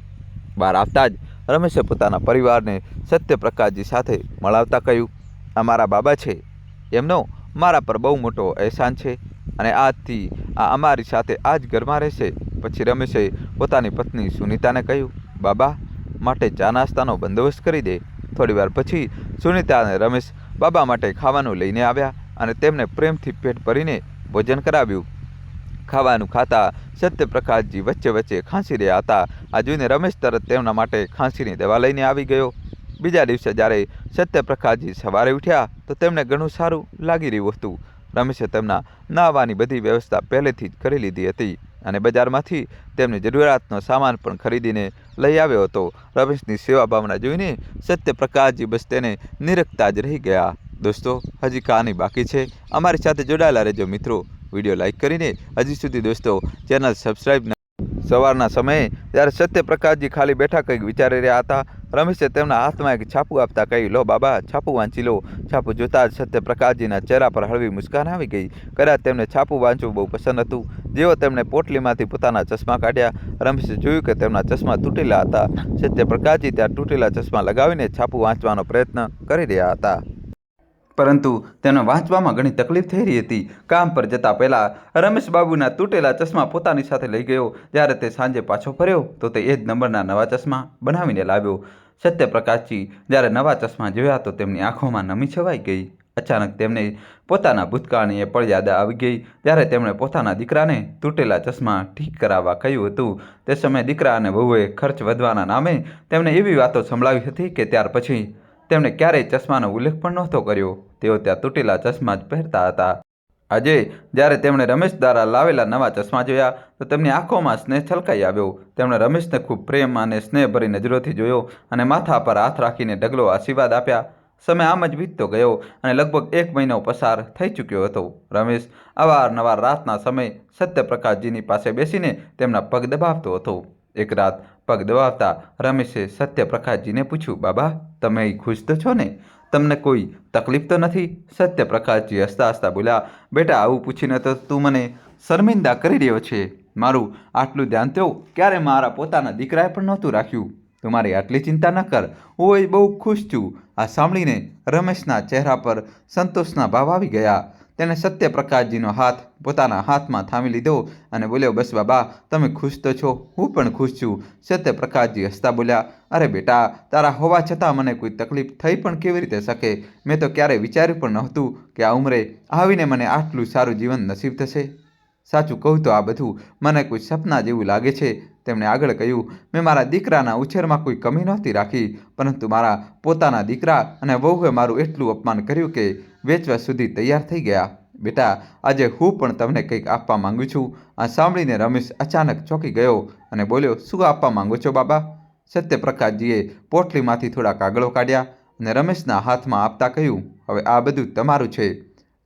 [SPEAKER 1] બહાર આવતા જ રમેશે પોતાના પરિવારને સત્યપ્રકાશજી સાથે મળાવતા કહ્યું, આ મારા બાબા છે. એમનો મારા પર બહુ મોટો અહેસાન છે અને આજથી આ અમારી સાથે આ જ ઘરમાં રહેશે. પછી રમેશે પોતાની પત્ની સુનીતાને કહ્યું, બાબા માટે ચા નાસ્તાનો બંદોબસ્ત કરી દે. થોડીવાર પછી સુનીતા અને રમેશ બાબા માટે ખાવાનું લઈને આવ્યા અને તેમને પ્રેમથી પેટ ભરીને ભોજન કરાવ્યું. ખાવાનું ખાતા સત્યપ્રકાશજી વચ્ચે વચ્ચે ખાંસી રહ્યા હતા. આ જોઈને રમેશ તરત તેમના માટે ખાંસીની દવા લઈને આવી ગયો. બીજા દિવસે જ્યારે સત્યપ્રકાશજી સવારે ઉઠ્યા તો તેમને ઘણું સારું લાગી રહ્યું હતું. રમેશે તેમના નહાવાની બધી વ્યવસ્થા પહેલેથી જ કરી લીધી હતી અને બજારમાંથી તેમની જરૂરિયાતનો સામાન પણ ખરીદીને લઈ આવ્યો હતો. રમેશની સેવા ભાવના જોઈને સત્યપ્રકાશજી બસ તેને નિરખતા જ રહી ગયા. દોસ્તો, હજી કહાની બાકી છે. અમારી સાથે જોડાયેલા રહેજો મિત્રો. વિડીયો લાઈક કરીને હજી સુધી દોસ્તો ચેનલ સબસ્ક્રાઈબ. સવારના સમયે જ્યારે સત્યપ્રકાશજી ખાલી બેઠા કંઈક વિચારી રહ્યા હતા, રમેશે તેમના હાથમાં એક છાપું આપતા કહ્યું, લો બાબા, છાપું વાંચી લો. છાપું જોતાં જ સત્યપ્રકાશજીના ચહેરા પર હળવી મુસ્કાન આવી ગઈ. કદાચ તેમને છાપું વાંચવું બહુ પસંદ હતું. જેઓ તેમણે પોટલીમાંથી પોતાના ચશ્મા કાઢ્યા, રમેશે જોયું કે તેમના ચશ્મા તૂટેલા હતા. સત્યપ્રકાશજી ત્યાં તૂટેલા ચશ્મા લગાવીને છાપું વાંચવાનો પ્રયત્ન કરી રહ્યા હતા. પરંતુ તેને વાંચવામાં ઘણી તકલીફ થઈ રહી હતી. કામ પર જતાં પહેલાં રમેશ બાબુના તૂટેલા ચશ્મા પોતાની સાથે લઈ ગયો. જ્યારે તે સાંજે પાછો ફર્યો તો તે એ જ નંબરના નવા ચશ્મા બનાવીને લાવ્યો. સત્યપ્રકાશજી જ્યારે નવા ચશ્મા જોયા તો તેમની આંખોમાં નમી છવાઈ ગઈ. અચાનક તેમને પોતાના ભૂતકાળની એ પળ યાદ આવી ગઈ જ્યારે તેમણે પોતાના દીકરાને તૂટેલા ચશ્મા ઠીક કરાવવા કહ્યું હતું. તે સમયે દીકરા અને વહુએ ખર્ચ વધવાના નામે તેમને એવી વાતો સંભળાવી હતી કે ત્યાર પછી તેમણે ક્યારેય ચશ્માનો ઉલ્લેખ પણ નહોતો કર્યો. તેઓ ત્યાં તૂટેલા ચશ્મા જ પહેરતા હતા. આજે જ્યારે તેમણે રમેશ દ્વારા લાવેલા નવા ચશ્મા જોયા તો તેમની આંખોમાં સ્નેહ છલકાઈ આવ્યો. તેમણે રમેશને ખૂબ પ્રેમ અને સ્નેહભરી નજરોથી જોયો અને માથા પર હાથ રાખીને ઢગલો આશીર્વાદ આપ્યા. સમય આમ જ વીતતો ગયો અને લગભગ 1 મહિનો પસાર થઈ ચૂક્યો હતો. રમેશ અવારનવાર રાતના સમયે સત્યપ્રકાશજીની પાસે બેસીને તેમના પગ દબાવતો હતો. એક રાત પગ દબાવતા રમેશે સત્યપ્રકાશજીને પૂછ્યું, બાબા, તમે ખુશ તો છો ને? તમને કોઈ તકલીફ તો નથી? સત્યપ્રકાશજી હસતા હસતા બોલ્યા, બેટા, આવું પૂછીને તો તું મને શર્મિંદા કરી રહ્યો છે. મારું આટલું ધ્યાન તો ક્યારે મારા પોતાના દીકરાએ પણ નહોતું રાખ્યું. તું મારી આટલી ચિંતા ન કર, હું બહુ ખુશ છું. આ સાંભળીને રમેશના ચહેરા પર સંતોષના ભાવ આવી ગયા. તેણે સત્યપ્રકાશજીનો હાથ પોતાના હાથમાં થામી લીધો અને બોલ્યો, બસ બાબા, તમે ખુશ તો છો, હું પણ ખુશ છું. સત્યપ્રકાશજી હસતા બોલ્યા, અરે બેટા, તારા હોવા છતાં મને કોઈ તકલીફ થઈ પણ કેવી રીતે શકે? મેં તો ક્યારેય વિચાર્યું પણ નહોતું કે આ ઉંમરે આવીને મને આટલું સારું જીવન નસીબ થશે. સાચું કહું તો આ બધું મને કોઈ સપના જેવું લાગે છે. તેમણે આગળ કહ્યું, મેં મારા દીકરાના ઉછેરમાં કોઈ કમી નહોતી રાખી, પરંતુ મારા પોતાના દીકરા અને વહુએ મારું એટલું અપમાન કર્યું કે વેચવા સુધી તૈયાર થઈ ગયા. બેટા, આજે હું પણ તમને કંઈક આપવા માંગુ છું. આ સાંભળીને રમેશ અચાનક ચોંકી ગયો અને બોલ્યો, શું આપવા માંગો છો બાબા? સત્યપ્રકાશજીએ પોટલીમાંથી થોડા કાગળો કાઢ્યા અને રમેશના હાથમાં આપતા કહ્યું, હવે આ બધું તમારું છે.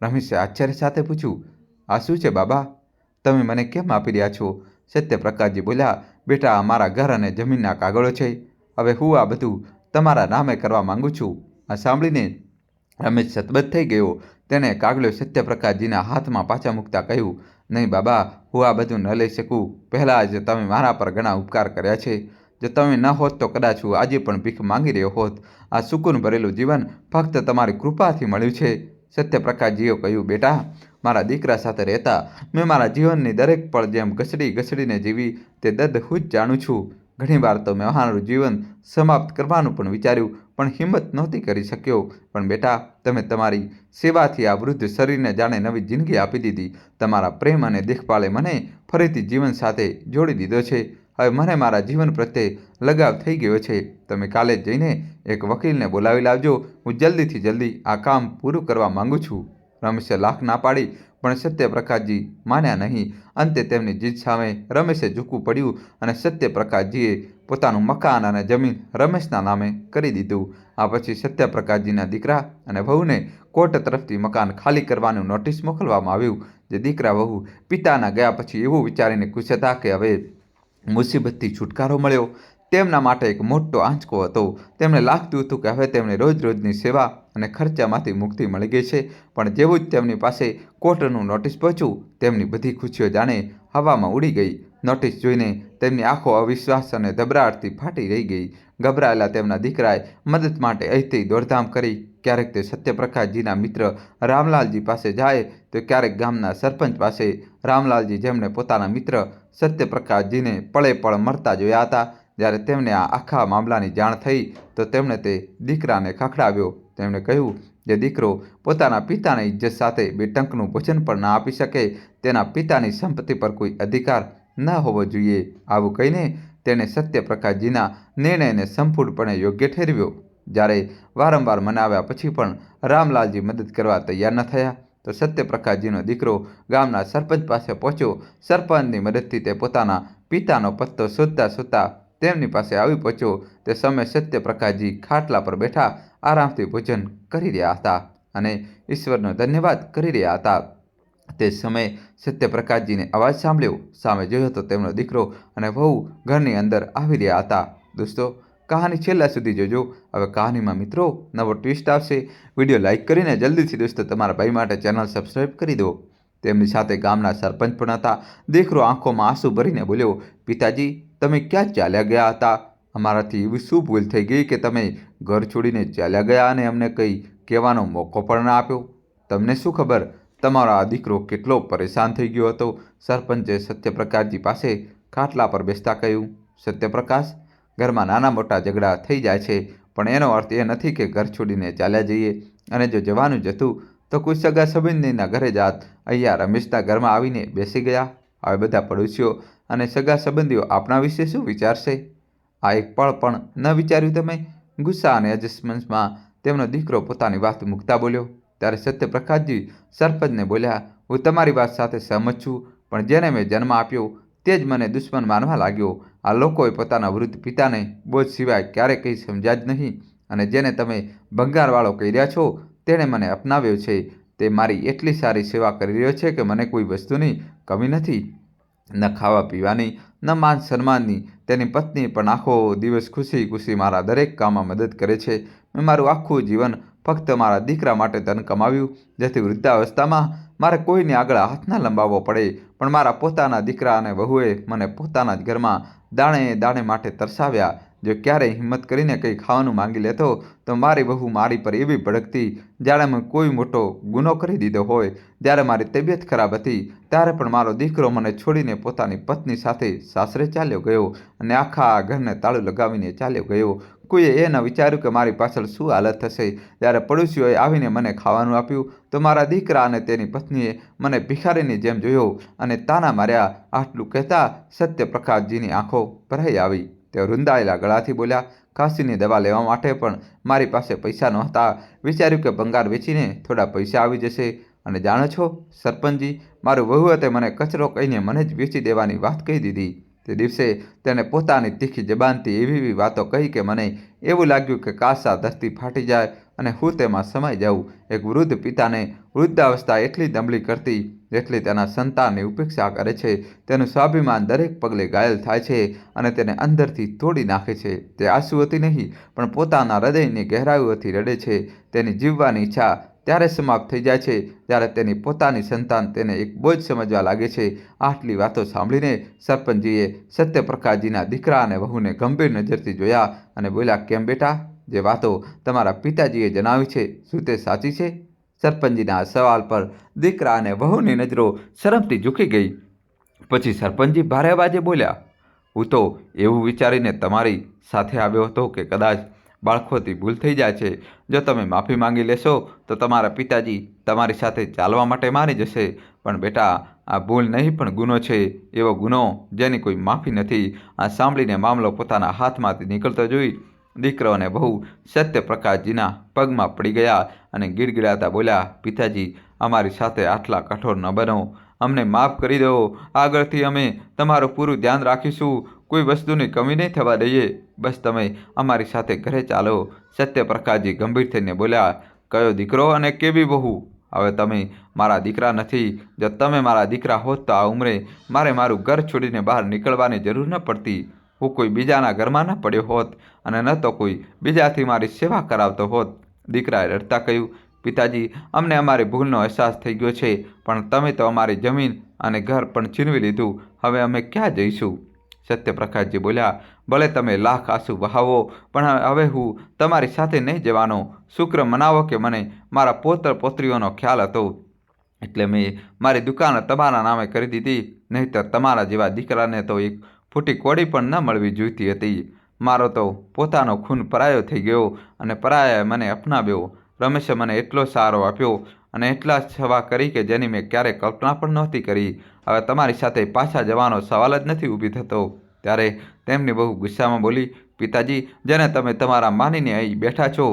[SPEAKER 1] રમેશે આશ્ચર્ય સાથે પૂછ્યું, આ શું છે બાબા? તમે મને કેમ આપી રહ્યા છો? સત્યપ્રકાશજી બોલ્યા, બેટા, આ મારા ઘર અને જમીનના કાગળો છે. હવે હું આ બધું તમારા નામે કરવા માંગુ છું. આ સાંભળીને રમેશ સતબદ્ધ થઈ ગયો. તેણે કાગળો સત્યપ્રકાશજીના હાથમાં પાછા મૂકતા કહ્યું, નહીં બાબા, હું આ બધું ન લઈ શકું. પહેલાં જ તમે મારા પર ઘણા ઉપકાર કર્યા છે. જો તમે ન હોત તો કદાચ હું આજે પણ ભીખ માંગી રહ્યો હોત. આ સુકૂન ભરેલું જીવન ફક્ત તમારી કૃપાથી મળ્યું છે. સત્યપ્રકાશજીએ કહ્યું, બેટા, મારા દીકરા સાથે રહેતા મેં મારા જીવનની દરેક પળ જેમ ઘસડીને જીવી તે દર્દ હું જ જાણું છું. ઘણીવાર તો મેં મારું જીવન સમાપ્ત કરવાનું પણ વિચાર્યું, પણ હિંમત નહોતી કરી શક્યો. પણ બેટા, તમે તમારી સેવાથી આ વૃદ્ધ શરીરને જાણે નવી જિંદગી આપી દીધી. તમારા પ્રેમ અને દેખભાળે મને ફરીથી જીવન સાથે જોડી દીધો છે. હવે મને મારા જીવન પ્રત્યે લગાવ થઈ ગયો છે. તમે કાલે જ જઈને એક વકીલને બોલાવી લાવજો. હું જલ્દીથી જલ્દી આ કામ પૂરું કરવા માંગુ છું. રમેશે લાખ ના પાડી, પણ સત્યપ્રકાશજી માન્યા નહીં. અંતે તેમની જીદ સામે રમેશે ઝૂકવું પડ્યું અને સત્યપ્રકાશજીએ પોતાનું મકાન અને જમીન રમેશના નામે કરી દીધું. આ પછી સત્યપ્રકાશજીના દીકરા અને વહુને કોર્ટ તરફથી મકાન ખાલી કરવાનું નોટિસ મોકલવામાં આવ્યું. જે દીકરા વહુ પિતાના ગયા પછી એવું વિચારીને ખુશ હતા કે હવે મુસીબતથી છુટકારો મળ્યો. તેમના માટે એક મોટો આંચકો હતો. તેમને લાગતું હતું કે હવે તેમને રોજની સેવા અને ખર્ચામાંથી મુક્તિ મળી ગઈ છે. પણ જેવું જ તેમની પાસે કોર્ટનું નોટિસ પહોંચ્યું, તેમની બધી ખુશીઓ જાણે હવામાં ઉડી ગઈ. નોટિસ જોઈને તેમની આંખો અવિશ્વાસ અને ગભરાટથી ફાટી રહી ગઈ. ગભરાયેલા તેમના દીકરાએ મદદ માટે અહીંથી દોડધામ કરી. ક્યારેક તે સત્યપ્રકાશજીના મિત્ર રામલાલજી પાસે જાય તો ક્યારેક ગામના સરપંચ પાસે. રામલાલજી, જેમણે પોતાના મિત્ર સત્યપ્રકાશજીને પળે પળ મરતા જોયા હતા, જ્યારે તેમને આ આખા મામલાની જાણ થઈ તો તેમણે તે દીકરાને ખખડાવ્યો. તેમણે કહ્યું, જે દીકરો પોતાના પિતાની ઇજ્જત સાથે 2 ટંકનું ભોજન પણ ના આપી શકે, તેના પિતાની સંપત્તિ પર કોઈ અધિકાર ન હોવો જોઈએ. આવું કહીને તેણે સત્યપ્રકાશજીના નિર્ણયને સંપૂર્ણપણે યોગ્ય ઠેરવ્યો. જ્યારે વારંવાર મનાવ્યા પછી પણ રામલાલજી મદદ કરવા તૈયાર ન થયા તો સત્યપ્રકાશજીનો દીકરો ગામના સરપંચ પાસે પહોંચ્યો. સરપંચની મદદથી તે પોતાના પિતાનો પત્તો શોધતા શોધતા તેમની પાસે આવી પહોંચ્યો. તે સમયે સત્યપ્રકાશજી ખાટલા પર બેઠા આરામથી ભોજન કરી રહ્યા હતા અને ઈશ્વરનો ધન્યવાદ કરી રહ્યા હતા. તે સમયે સત્યપ્રકાશજીને અવાજ સાંભળ્યો. સામે જોયો તો તેમનો દીકરો અને વહુ ઘરની અંદર આવી રહ્યા હતા. દોસ્તો, કહાની છેલ્લા સુધી જોજો. હવે કહાનીમાં મિત્રો નવો ટ્વિસ્ટ આવશે. વિડીયો લાઇક કરીને જલ્દીથી દોસ્તો તમારા ભાઈ માટે ચેનલ સબસ્ક્રાઈબ કરી દો. તેમની સાથે ગામના સરપંચ પણ હતા. દીકરો આંખોમાં આંસુ ભરીને બોલ્યો, પિતાજી, તમે ક્યાં ચાલ્યા ગયા હતા? અમારાથી એવી શું ભૂલ થઈ ગઈ કે તમે ઘર છોડીને ચાલ્યા ગયા અને અમને કંઈ કહેવાનો મોકો પણ ના આપ્યો? તમને શું ખબર તમારો આ દીકરો કેટલો પરેશાન થઈ ગયો હતો? સરપંચે સત્યપ્રકાશજી પાસે ખાટલા પર બેસતા કહ્યું, સત્યપ્રકાશ, ઘરમાં નાના મોટા ઝઘડા થઈ જાય છે, પણ એનો અર્થ એ નથી કે ઘર છોડીને ચાલ્યા જઈએ. અને જો જવાનું જ હતું તો કોઈ સગા સંબંધીના ઘરે જાત. અહીંયા રમેશના ઘરમાં આવીને બેસી ગયા. હવે બધા પડોશીઓ અને સગા સંબંધીઓ આપણા વિશે શું વિચારશે? આ એક પળ પણ ન વિચાર્યું તમે? ગુસ્સા અને અજસ્મન્સમાં તેમનો દીકરો પોતાની વાત મૂકતા બોલ્યો. ત્યારે સત્યપ્રકાશજી સરપંચને બોલ્યા, હું તમારી વાત સાથે સહમત છું, પણ જેને મેં જન્મ આપ્યો તે જ મને દુશ્મન માનવા લાગ્યો. આ લોકોએ પોતાના વૃદ્ધ પિતાને બોજ સિવાય ક્યારેય કંઈ સમજ્યા જ નહીં, અને જેને તમે ભંગારવાળો કહી રહ્યા છો તેણે મને અપનાવ્યો છે. તે મારી એટલી સારી સેવા કરી રહ્યો છે કે મને કોઈ વસ્તુની કમી નથી, ન ખાવા પીવાની, ન માન સન્માનની. તેની પત્ની પણ આખો દિવસ ખુશી ખુશી મારા દરેક કામમાં મદદ કરે છે. મેં મારું આખું જીવન ફક્ત મારા દીકરા માટે ધન કમાવ્યું, જેથી વૃદ્ધાવસ્થામાં મારે કોઈને આગળ હાથ ના લંબાવવો પડે. પણ મારા પોતાના દીકરા અને વહુએ મને પોતાના જ ઘરમાં દાણે દાણે માટે તરસાવ્યા. જો ક્યારેય હિંમત કરીને કંઈ ખાવાનું માંગી લેતો તો મારી વહુ મારી પર એવી ભડકતી જાણે મેં કોઈ મોટો ગુનો કરી દીધો હોય. જ્યારે મારી તબિયત ખરાબ હતી ત્યારે પણ મારો દીકરો મને છોડીને પોતાની પત્ની સાથે સાસરે ચાલ્યો ગયો અને આખા ઘરને તાળું લગાવીને ચાલ્યો ગયો. કોઈએ એ ન વિચાર્યું કે મારી પાછળ શું હાલત થશે. જ્યારે પડોશીઓએ આવીને મને ખાવાનું આપ્યું તો મારા દીકરા અને તેની પત્નીએ મને ભિખારીની જેમ જોયો અને તાના માર્યા. આટલું કહેતા સત્યપ્રકાશજીની આંખો ભરાઈ આવી. તેઓ રૂંધાયેલા ગળાથી બોલ્યા, ખાંસીની દવા લેવા માટે પણ મારી પાસે પૈસા નહોતા. વિચાર્યું કે ભંગાર વેચીને થોડા પૈસા આવી જશે. અને જાણો છો સરપંચજી, મારું વહુએ મને કચરો કહીને મને જ વેચી દેવાની વાત કહી દીધી. તે દિવસે તેણે પોતાની તીખી જબાનથી એવી વાતો કહી કે મને એવું લાગ્યું કે કાશ આ ધરતી ફાટી જાય અને હું તેમાં સમાઈ જાઉં. એક વૃદ્ધ પિતાને વૃદ્ધાવસ્થા એટલી દંભલી કરતી જેટલી તેના સંતાનની ઉપેક્ષા કરે છે. તેનું સ્વાભિમાન દરેક પગલે ઘાયલ થાય છે અને તેને અંદરથી તોડી નાખે છે. તે આંસુઓથી નહીં પણ પોતાના હૃદયની ગહેરાઈઓથી રડે છે. તેની જીવવાની ઈચ્છા ત્યારે સમાપ્ત થઈ જાય છે જ્યારે તેની પોતાની સંતાન તેને એક બોજ સમજવા લાગે છે. આટલી વાતો સાંભળીને સરપંચજીએ સત્યપ્રકાશજીના દીકરા અને વહુને ગંભીર નજરથી જોયા અને બોલ્યા, કેમ બેટા, જે વાતો તમારા પિતાજીએ જણાવી છે શું તે સાચી છે? સરપંચજીના સવાલ પર દીકરા અને વહુની નજરો શરમથી ઝૂકી ગઈ. પછી સરપંચજી ભારે અવાજે બોલ્યા, હું તો એવું વિચારીને તમારી સાથે આવ્યો હતો કે કદાચ બાળકોથી ભૂલ થઈ જાય છે. જો તમે માફી માંગી લેશો તો તમારા પિતાજી તમારી સાથે ચાલવા માટે માની જશે. પણ બેટા, આ ભૂલ નહીં પણ ગુનો છે, એવો ગુનો જેની કોઈ માફી નથી. આ સાંભળીને મામલો પોતાના હાથમાંથી નીકળતો જોઈ દીકરો અને વહુ સત્યપ્રકાશજીના પગમાં પડી ગયા અને ગીડગીડાતા બોલ્યા, પિતાજી, અમારી સાથે આટલા કઠોર ન બનો, અમને માફ કરી દો. આગળથી અમે તમારું પૂરું ધ્યાન રાખીશું, કોઈ વસ્તુની કમી નહીં થવા દઈએ. બસ તમે અમારી સાથે ઘરે ચાલો. સત્યપ્રકાશજી ગંભીર થઈને બોલ્યા, કયો દીકરો અને કેવી વહુ? હવે તમે મારા દીકરા નથી. જો તમે મારા દીકરા હોત તો આ ઉંમરે મારે મારું ઘર છોડીને બહાર નીકળવાની જરૂર ન પડતી. હું કોઈ બીજાના ઘરમાં ન પડ્યો હોત અને ન તો કોઈ બીજાથી મારી સેવા કરાવતો હોત. દીકરાએ રડતા કહ્યું, પિતાજી, અમને અમારી ભૂલનો અહેસાસ થઈ ગયો છે, પણ તમે તો અમારી જમીન અને ઘર પણ છીનવી લીધું. હવે અમે ક્યાં જઈશું? સત્યપ્રકાશજી બોલ્યા, ભલે તમે લાખ આંસુ વહાવો, પણ હવે હું તમારી સાથે નહીં જવાનો. શુક્ર મનાવો કે મને મારા પોત્ર પોત્રીઓનો ખ્યાલ હતો એટલે મેં મારી દુકાન તમારા નામે કરી દીધી. નહીંતર તમારા જેવા દીકરાને તો એક ફૂટી કોડી પણ ન મળવી જોઈતી હતી. મારો તો પોતાનો ખૂન પરાયો થઈ ગયો અને પરાયાએ મને અપનાવ્યો. રમેશે મને એટલો સહારો આપ્યો અને એટલા સેવા કરી કે જેની મેં ક્યારેય કલ્પના પણ નહોતી કરી. હવે તમારી સાથે પાછા જવાનો સવાલ જ નથી ઊભી થતો. ત્યારે તેમની બહુ ગુસ્સામાં બોલી, પિતાજી, જેને તમે તમારા માનીને અહીં બેઠા છો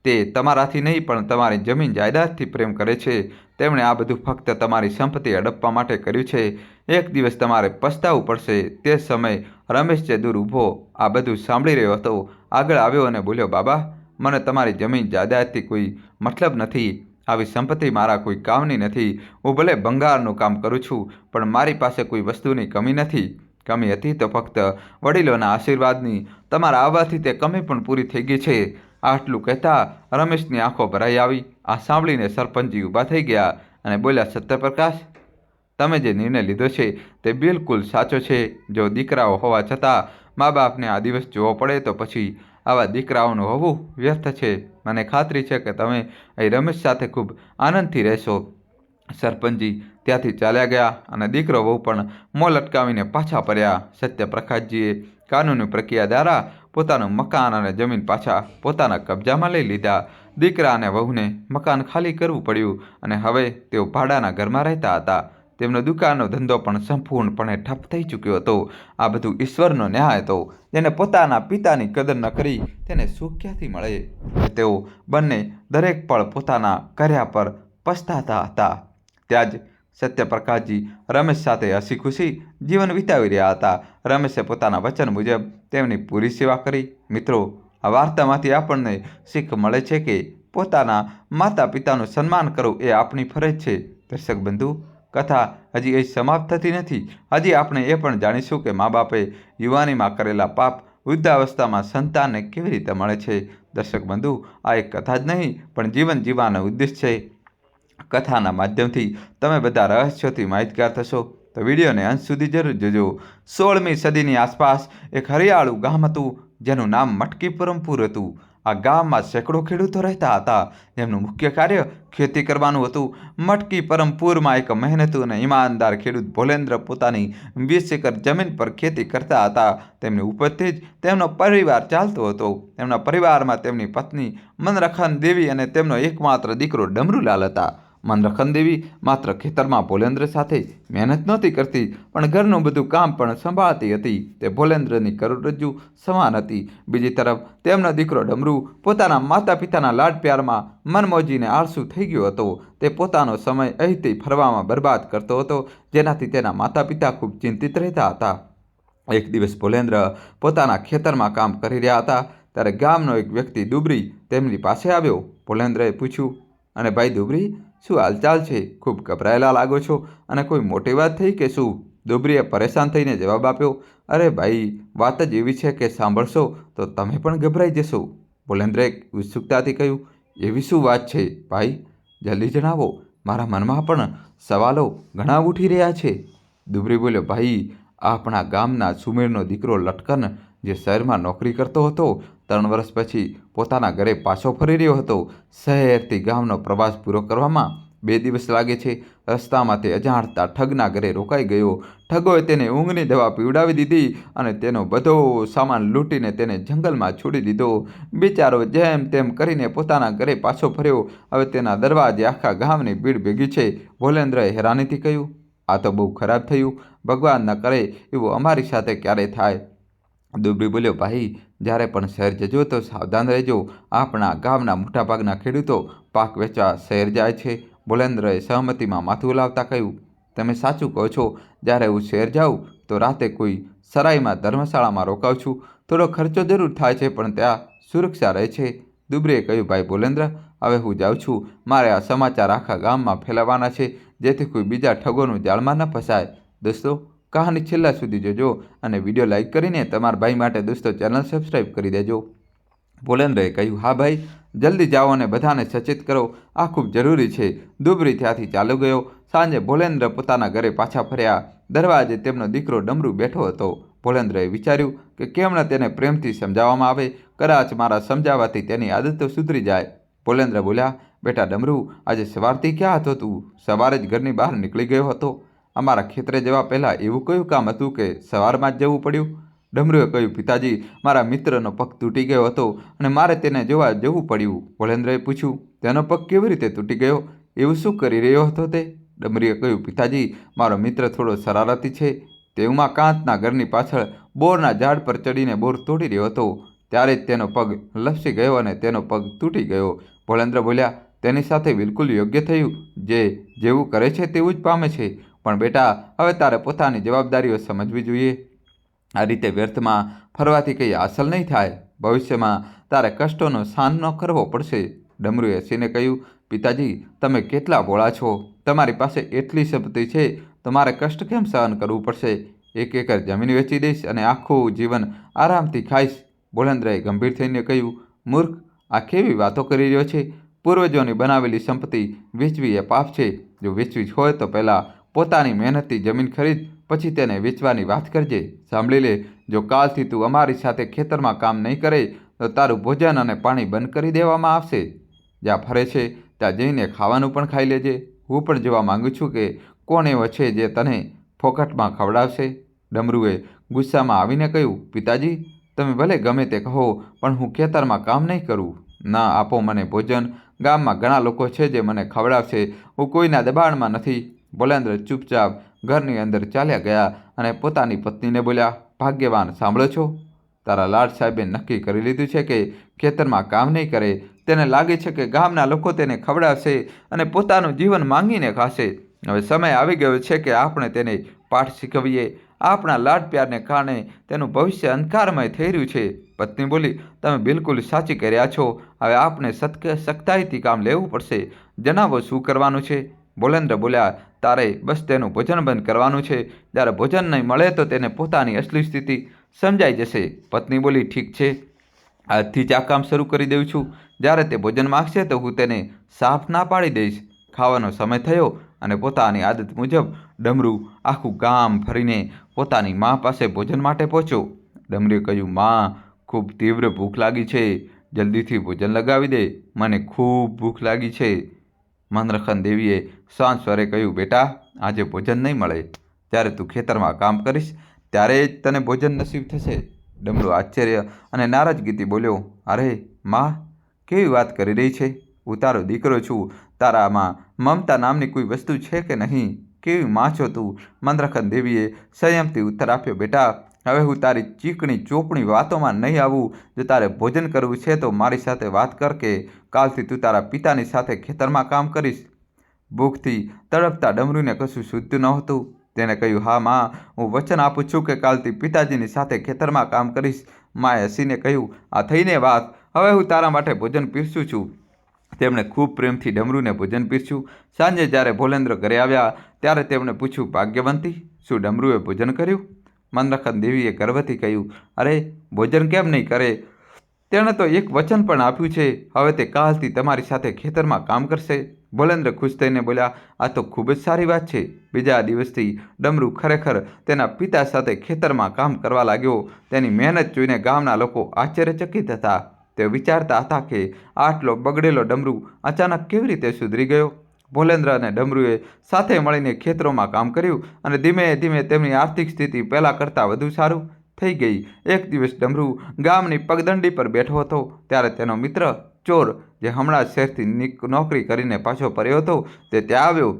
[SPEAKER 1] તે તમારાથી નહીં પણ તમારી જમીન જાયદાદથી પ્રેમ કરે છે. તેમણે આ બધું ફક્ત તમારી સંપત્તિ હડપવા માટે કર્યું છે. એક દિવસ તમારે પસ્તાવું પડશે. તે સમયે રમેશ જે દૂર ઊભો આ બધું સાંભળી રહ્યો હતો આગળ આવ્યો અને બોલ્યો, બાબા, મને તમારી જમીન જાયદાદથી કોઈ મતલબ નથી. આવી સંપત્તિ મારા કોઈ કામની નથી. હું ભલે ભંગારનું કામ કરું છું, પણ મારી પાસે કોઈ વસ્તુની કમી નથી. કમી હતી તો ફક્ત વડીલોના આશીર્વાદની. તમારા આવવાથી તે કમી પણ પૂરી થઈ ગઈ છે. આટલું કહેતા રમેશની આંખો ભરાઈ આવી. આ સાંભળીને સરપંચજી ઊભા થઈ ગયા અને બોલ્યા, સત્યપ્રકાશ, તમે જે નિર્ણય લીધો છે તે બિલકુલ સાચો છે. જો દીકરાઓ હોવા છતાં મા બાપને આ દિવસ જોવો પડે તો પછી આવા દીકરાઓનું હોવું વ્યર્થ છે. મને ખાતરી છે કે તમે અહીં રમેશ સાથે ખૂબ આનંદથી રહેશો. સરપંચજી ત્યાંથી ચાલ્યા ગયા અને દીકરો વહુ પણ મોં લટકાવીને પાછા ફર્યા. સત્યપ્રકાશજીએ કાનૂની પ્રક્રિયા દ્વારા પોતાનું મકાન અને જમીન પાછા પોતાના કબજામાં લઈ લીધા. દીકરા અને વહુને મકાન ખાલી કરવું પડ્યું અને હવે તેઓ ભાડાના ઘરમાં રહેતા હતા. તેમનો દુકાનનો ધંધો પણ સંપૂર્ણપણે ઠપ થઈ ચૂક્યો હતો. આ બધું ઈશ્વરનો ન્યાય હતો. જેને પોતાના પિતાની કદર ન કરી તેને સુખ ક્યાંથી મળે? તેઓ બંને દરેક પળ પોતાના કર્યા પર પસ્તાતા હતા. ત્યાં જ સત્યપ્રકાશજી રમેશ સાથે હસી ખુશી જીવન વિતાવી રહ્યા હતા. રમેશે પોતાના વચન મુજબ તેમની પૂરી સેવા કરી. મિત્રો, આ વાર્તામાંથી આપણને શીખ મળે છે કે પોતાના માતા પિતાનું સન્માન કરવું એ આપણી ફરજ છે. દર્શક બંધુ, કથા હજી અહીં સમાપ્ત થતી નથી. હજી આપણે એ પણ જાણીશું કે મા બાપે યુવાનીમાં કરેલા પાપ વૃદ્ધાવસ્થામાં સંતાનને કેવી રીતે મળે છે. દર્શક બંધુ, આ એક કથા જ નહીં પણ જીવન જીવવાનો ઉદ્દેશ છે. કથાના માધ્યમથી તમે બધા રહસ્યોથી માહિતગાર થશો, તો વિડીયોને અંત સુધી જરૂર જોજો. 16મી સદીની આસપાસ એક હરિયાળું ગામ હતું જેનું નામ મટકીપુરમપુર હતું. આ ગામમાં સેંકડો ખેડૂતો રહેતા હતા જેમનું મુખ્ય કાર્ય ખેતી કરવાનું હતું. મટકીપુરમપુરમાં એક મહેનતુ અને ઈમાનદાર ખેડૂત ભોલેન્દ્ર પોતાની 20 એકર જમીન પર ખેતી કરતા હતા. તેમની ઉપજથી જ તેમનો પરિવાર ચાલતો હતો. તેમના પરિવારમાં તેમની પત્ની મનરખન દેવી અને તેમનો એકમાત્ર દીકરો ડમરૂલાલ હતા. મનરખન દેવી માત્ર ખેતરમાં ભોલેન્દ્ર સાથે મહેનત નહોતી કરતી, પણ ઘરનું બધું કામ પણ સંભાળતી હતી. તે ભોલેન્દ્રની કરોડરજ્જુ સમાન હતી. બીજી તરફ તેમનો દીકરો ડમરૂ પોતાના માતા પિતાના લાડ પ્યારમાં મનમોજીને આળસુ થઈ ગયો હતો. તે પોતાનો સમય અહીંથી ફરવામાં બરબાદ કરતો હતો, જેનાથી તેના માતા પિતા ખૂબ ચિંતિત રહેતા હતા. એક દિવસ ભોલેન્દ્ર પોતાના ખેતરમાં કામ કરી રહ્યા હતા ત્યારે ગામનો એક વ્યક્તિ દુબરી તેમની પાસે આવ્યો. ભોલેન્દ્રએ પૂછ્યું, અને ભાઈ દુબરી, શું હાલચાલ છે? ખૂબ ગભરાયેલા લાગો છો અને કોઈ મોટી વાત થઈ કે શું? દુબરીએ પરેશાન થઈને જવાબ આપ્યો, અરે ભાઈ, વાત જ એવી છે કે સાંભળશો તો તમે પણ ગભરાઈ જશો. ભોલેન્દ્રએ ઉત્સુકતાથી કહ્યું, એવી શું વાત છે ભાઈ? જલ્દી જણાવો, મારા મનમાં પણ સવાલો ઘણા ઉઠી રહ્યા છે. દુબરી બોલ્યો, ભાઈ, આપણા ગામના સુમેરનો દીકરો લટકન જે શહેરમાં નોકરી કરતો હતો, 3 વર્ષ પછી પોતાના ઘરે પાછો ફરી રહ્યો હતો. શહેરથી ગામનો પ્રવાસ પૂરો કરવામાં 2 દિવસ લાગે છે. રસ્તામાં તે અજાણતા ઠગના ઘરે રોકાઈ ગયો. ઠગોએ તેને ઊંઘની દવા પીવડાવી દીધી અને તેનો બધો સામાન લૂંટીને તેને જંગલમાં છોડી દીધો. બિચારો જેમ તેમ કરીને પોતાના ઘરે પાછો ફર્યો. હવે તેના દરવાજે આખા ગામની ભીડ ભેગી છે. ભોલેન્દ્રએ હેરાનીથી કહ્યું, આ તો બહુ ખરાબ થયું. ભગવાન ન કરે એવું અમારી સાથે ક્યારે થાય. દુબરી બોલ્યો, ભાઈ, જ્યારે પણ શહેર જજો તો સાવધાન રહેજો. આપણા ગામના મોટાભાગના ખેડૂતો પાક વેચવા શહેર જાય છે. ભોલેન્દ્રએ સહમતીમાં માથું હલાવતા કહ્યું, તમે સાચું કહો છો. જ્યારે હું શહેર જાઉં તો રાતે કોઈ સરાઈમાં ધર્મશાળામાં રોકાઉં છું. થોડો ખર્ચો જરૂર થાય છે, પણ ત્યાં સુરક્ષા રહે છે. દુબરીએ કહ્યું, ભાઈ ભોલેન્દ્ર, હવે હું જાઉં છું. મારે આ સમાચાર આખા ગામમાં ફેલાવવાના છે, જેથી કોઈ બીજા ઠગોનું જાળમાં ન ફસાય. દોસ્તો, કહાની છેલ્લા સુધી જોજો અને વિડીયો લાઇક કરીને તમારા ભાઈ માટે દોસ્તો ચેનલ સબસ્ક્રાઈબ કરી દેજો. ભોલેન્દ્રએ કહ્યું, હા ભાઈ, જલ્દી જાઓ અને બધાને સચેત કરો. આ ખૂબ જરૂરી છે. દુબરી ત્યાંથી ચાલુ ગયો. સાંજે ભોલેન્દ્ર પોતાના ઘરે પાછા ફર્યા. દરવાજે તેમનો દીકરો ડમરૂ બેઠો હતો. ભોલેન્દ્રએ વિચાર્યું કે કેમ ન તેને પ્રેમથી સમજાવવામાં આવે. કદાચ મારા સમજાવવાથી તેની આદતો સુધરી જાય. ભોલેન્દ્ર બોલ્યા, બેટા ડમરૂ, આજે સવારથી ક્યાં હતો તું? સવારે જ ઘરની બહાર નીકળી ગયો હતો. અમારા ખેતરે જવા પહેલાં એવું કયું કામ હતું કે સવારમાં જ જવું પડ્યું? ડમરૂએ કહ્યું, પિતાજી, મારા મિત્રનો પગ તૂટી ગયો હતો અને મારે તેને જોવા જવું પડ્યું. ભોલેન્દ્રએ પૂછ્યું, તેનો પગ કેવી રીતે તૂટી ગયો? એવું શું કરી રહ્યો હતો તે? ડમરીએ કહ્યું, પિતાજી, મારો મિત્ર થોડો શરારતી છે. તે ઉમાકાંતના ઘરની પાછળ બોરના ઝાડ પર ચડીને બોર તોડી રહ્યો હતો. ત્યારે જ તેનો પગ લપસી ગયો અને તેનો પગ તૂટી ગયો. ભોલેન્દ્ર બોલ્યા, તેની સાથે બિલકુલ યોગ્ય થયું. જે જેવું કરે છે તેવું જ પામે છે. પણ બેટા, હવે તારે પોતાની જવાબદારીઓ સમજવી જોઈએ. આ રીતે વ્યર્થમાં ફરવાથી કંઈ હાંસલ નહીં થાય. ભવિષ્યમાં તારે કષ્ટોનો સામનો કરવો પડશે. ડમરુએ હસીને કહ્યું, પિતાજી, તમે કેટલા ભોળા છો. તમારી પાસે એટલી સંપત્તિ છે તો મારે કષ્ટ કેમ સહન કરવું પડશે? 1 એકર જમીન વેચી દઈશ અને આખું જીવન આરામથી ખાઈશ. ભોલેન્દ્રએ ગંભીર થઈને કહ્યું, મૂર્ખ, આ કેવી વાતો કરી રહ્યો છે? પૂર્વજોની બનાવેલી સંપત્તિ વેચવી એ પાપ છે. જો વેચવી જ હોય તો પહેલાં પોતાની મહેનતથી જમીન ખરીદ, પછી તેને વેચવાની વાત કરજે. સાંભળી લે, જો કાલથી તું અમારી સાથે ખેતરમાં કામ નહીં કરે તો તારું ભોજન અને પાણી બંધ કરી દેવામાં આવશે. જ્યાં ફરે છે ત્યાં જઈને ખાવાનું પણ ખાઈ લેજે. હું પણ જોવા માંગુ છું કે કોણ એવો છે જે તને ફોકટમાં ખવડાવશે. ડમરુએ ગુસ્સામાં આવીને કહ્યું, પિતાજી, તમે ભલે ગમે તે કહો, પણ હું ખેતરમાં કામ નહીં કરું. ના આપો મને ભોજન. ગામમાં ઘણા લોકો છે જે મને ખવડાવશે. હું કોઈના દબાણમાં નથી. ભોલેન્દ્ર ચૂપચાપ ઘરની અંદર ચાલ્યા ગયા અને પોતાની પત્નીને બોલ્યા, ભાગ્યવાન, સાંભળો છો? તારા લાડ સાહેબે નક્કી કરી લીધું છે કે ખેતરમાં કામ નહીં કરે. તેને લાગે છે કે ગામના લોકો તેને ખવડાવશે અને પોતાનું જીવન માંગીને ખાશે. હવે સમય આવી ગયો છે કે આપણે તેને પાઠ શીખવીએ. આપણા લાડ પ્યારને કારણે તેનું ભવિષ્ય અંધકારમય થઈ રહ્યું છે. પત્ની બોલી, તમે બિલકુલ સાચી કહી રહ્યા છો. હવે આપણે સખ્તાઈથી કામ લેવું પડશે. જણાવો શું કરવાનું છે? ભોલેન્દ્ર બોલ્યા, તારે બસ તેનું ભોજન બંધ કરવાનું છે. જ્યારે ભોજન નહીં મળે તો તેને પોતાની અસલી સ્થિતિ સમજાઈ જશે. પત્ની બોલી, ઠીક છે, આજથી જ આ કામ શરૂ કરી દઉં છું. જ્યારે તે ભોજન માગશે તો હું તેને સાફ ના પાડી દઈશ. ખાવાનો સમય થયો અને પોતાની આદત મુજબ ડમરુ આખું ગામ ફરીને પોતાની મા પાસે ભોજન માટે પહોંચ્યો. ડમરુએ કહ્યું, મા, ખૂબ તીવ્ર ભૂખ લાગી છે. જલ્દીથી ભોજન લગાવી દે. મને ખૂબ ભૂખ લાગી છે. મંદ્રખન દેવીએ શાંત સ્વરે કહ્યું, બેટા, આજે ભોજન નહીં મળે. જ્યારે તું ખેતરમાં કામ કરીશ ત્યારે જ તને ભોજન નસીબ થશે. ડમરુ આશ્ચર્ય અને નારાજગીથી બોલ્યો, અરે મા, કેવી વાત કરી રહી છે? હું તારો દીકરો છું. તારામાં મમતા નામની કોઈ વસ્તુ છે કે નહીં? કેવી માં છો તું? મંદ્રખન દેવીએ સંયમથી ઉત્તર આપ્યો, બેટા, હવે હું તારી ચીકણી ચોપણી વાતોમાં નહીં આવું. જો તારે ભોજન કરવું છે તો મારી સાથે વાત કર કે કાલથી તું તારા પિતાની સાથે ખેતરમાં કામ કરીશ. ભૂખથી તડપતા ડમરુને કશું સૂઝતું નહોતું. તેને કહ્યું, હા મા, હું વચન આપું છું કે કાલથી પિતાજીની સાથે ખેતરમાં કામ કરીશ. માએ હસીને કહ્યું, આ થઈને વાત. હવે હું તારા માટે ભોજન પીરસું છું. તેમણે ખૂબ પ્રેમથી ડમરુને ભોજન પીરસ્યું. સાંજે જ્યારે ભોલેન્દ્ર ઘરે આવ્યા ત્યારે તેમણે પૂછ્યું, ભાગ્યવંતી, શું ડમરુએ ભોજન કર્યું? મંદ્રખન દેવીએ ગર્વથી કહ્યું, અરે, ભોજન કેમ નહીં કરે? તેણે તો એક વચન પણ આપ્યું છે. હવે તે કાલથી તમારી સાથે ખેતરમાં કામ કરશે. ભોલેન્દ્ર ખુશ થઈને બોલ્યા, આ તો ખૂબ જ સારી વાત છે. બીજા દિવસથી ડમરુ ખરેખર તેના પિતા સાથે ખેતરમાં કામ કરવા લાગ્યો. તેની મહેનત જોઈને ગામના લોકો આશ્ચર્યચકિત હતા. તે વિચારતા હતા કે આટલો બગડેલો ડમરુ અચાનક કેવી રીતે સુધરી ગયો. ભોલેન્દ્ર અને ડમરુએ સાથે મળીને ખેતરોમાં કામ કર્યું અને ધીમે ધીમે તેમની આર્થિક સ્થિતિ પહેલાં કરતાં વધુ સારું થઈ ગઈ. એક દિવસ ડમરુ ગામની પગદંડી પર બેઠો હતો ત્યારે તેનો મિત્ર ચોર, જે હમણાં શહેરથી નોકરી કરીને પાછો ફર્યો હતો, તે ત્યાં આવ્યો.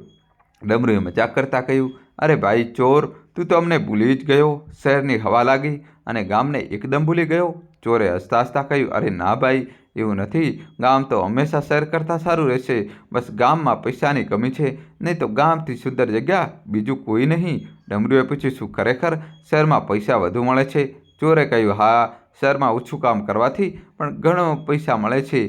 [SPEAKER 1] ડમરુએ મજાક કરતાં કહ્યું, અરે ભાઈ ચોર, તું તો અમને ભૂલી જ ગયો. શહેરની હવા લાગી અને ગામને એકદમ ભૂલી ગયો. ચોરે હસતા હસતા કહ્યું, અરે ના ભાઈ, એવું નથી. ગામ તો હંમેશા શહેર કરતાં સારું રહેશે. બસ ગામમાં પૈસાની કમી છે, નહીં તો ગામથી સુંદર જગ્યા બીજું કોઈ નહીં. ડમરુએ પૂછ્યું, શું ખરેખર શહેરમાં પૈસા વધુ મળે છે? ચોરે કહ્યું, હા, શહેરમાં ઓછું કામ કરવાથી પણ ઘણો પૈસા મળે છે.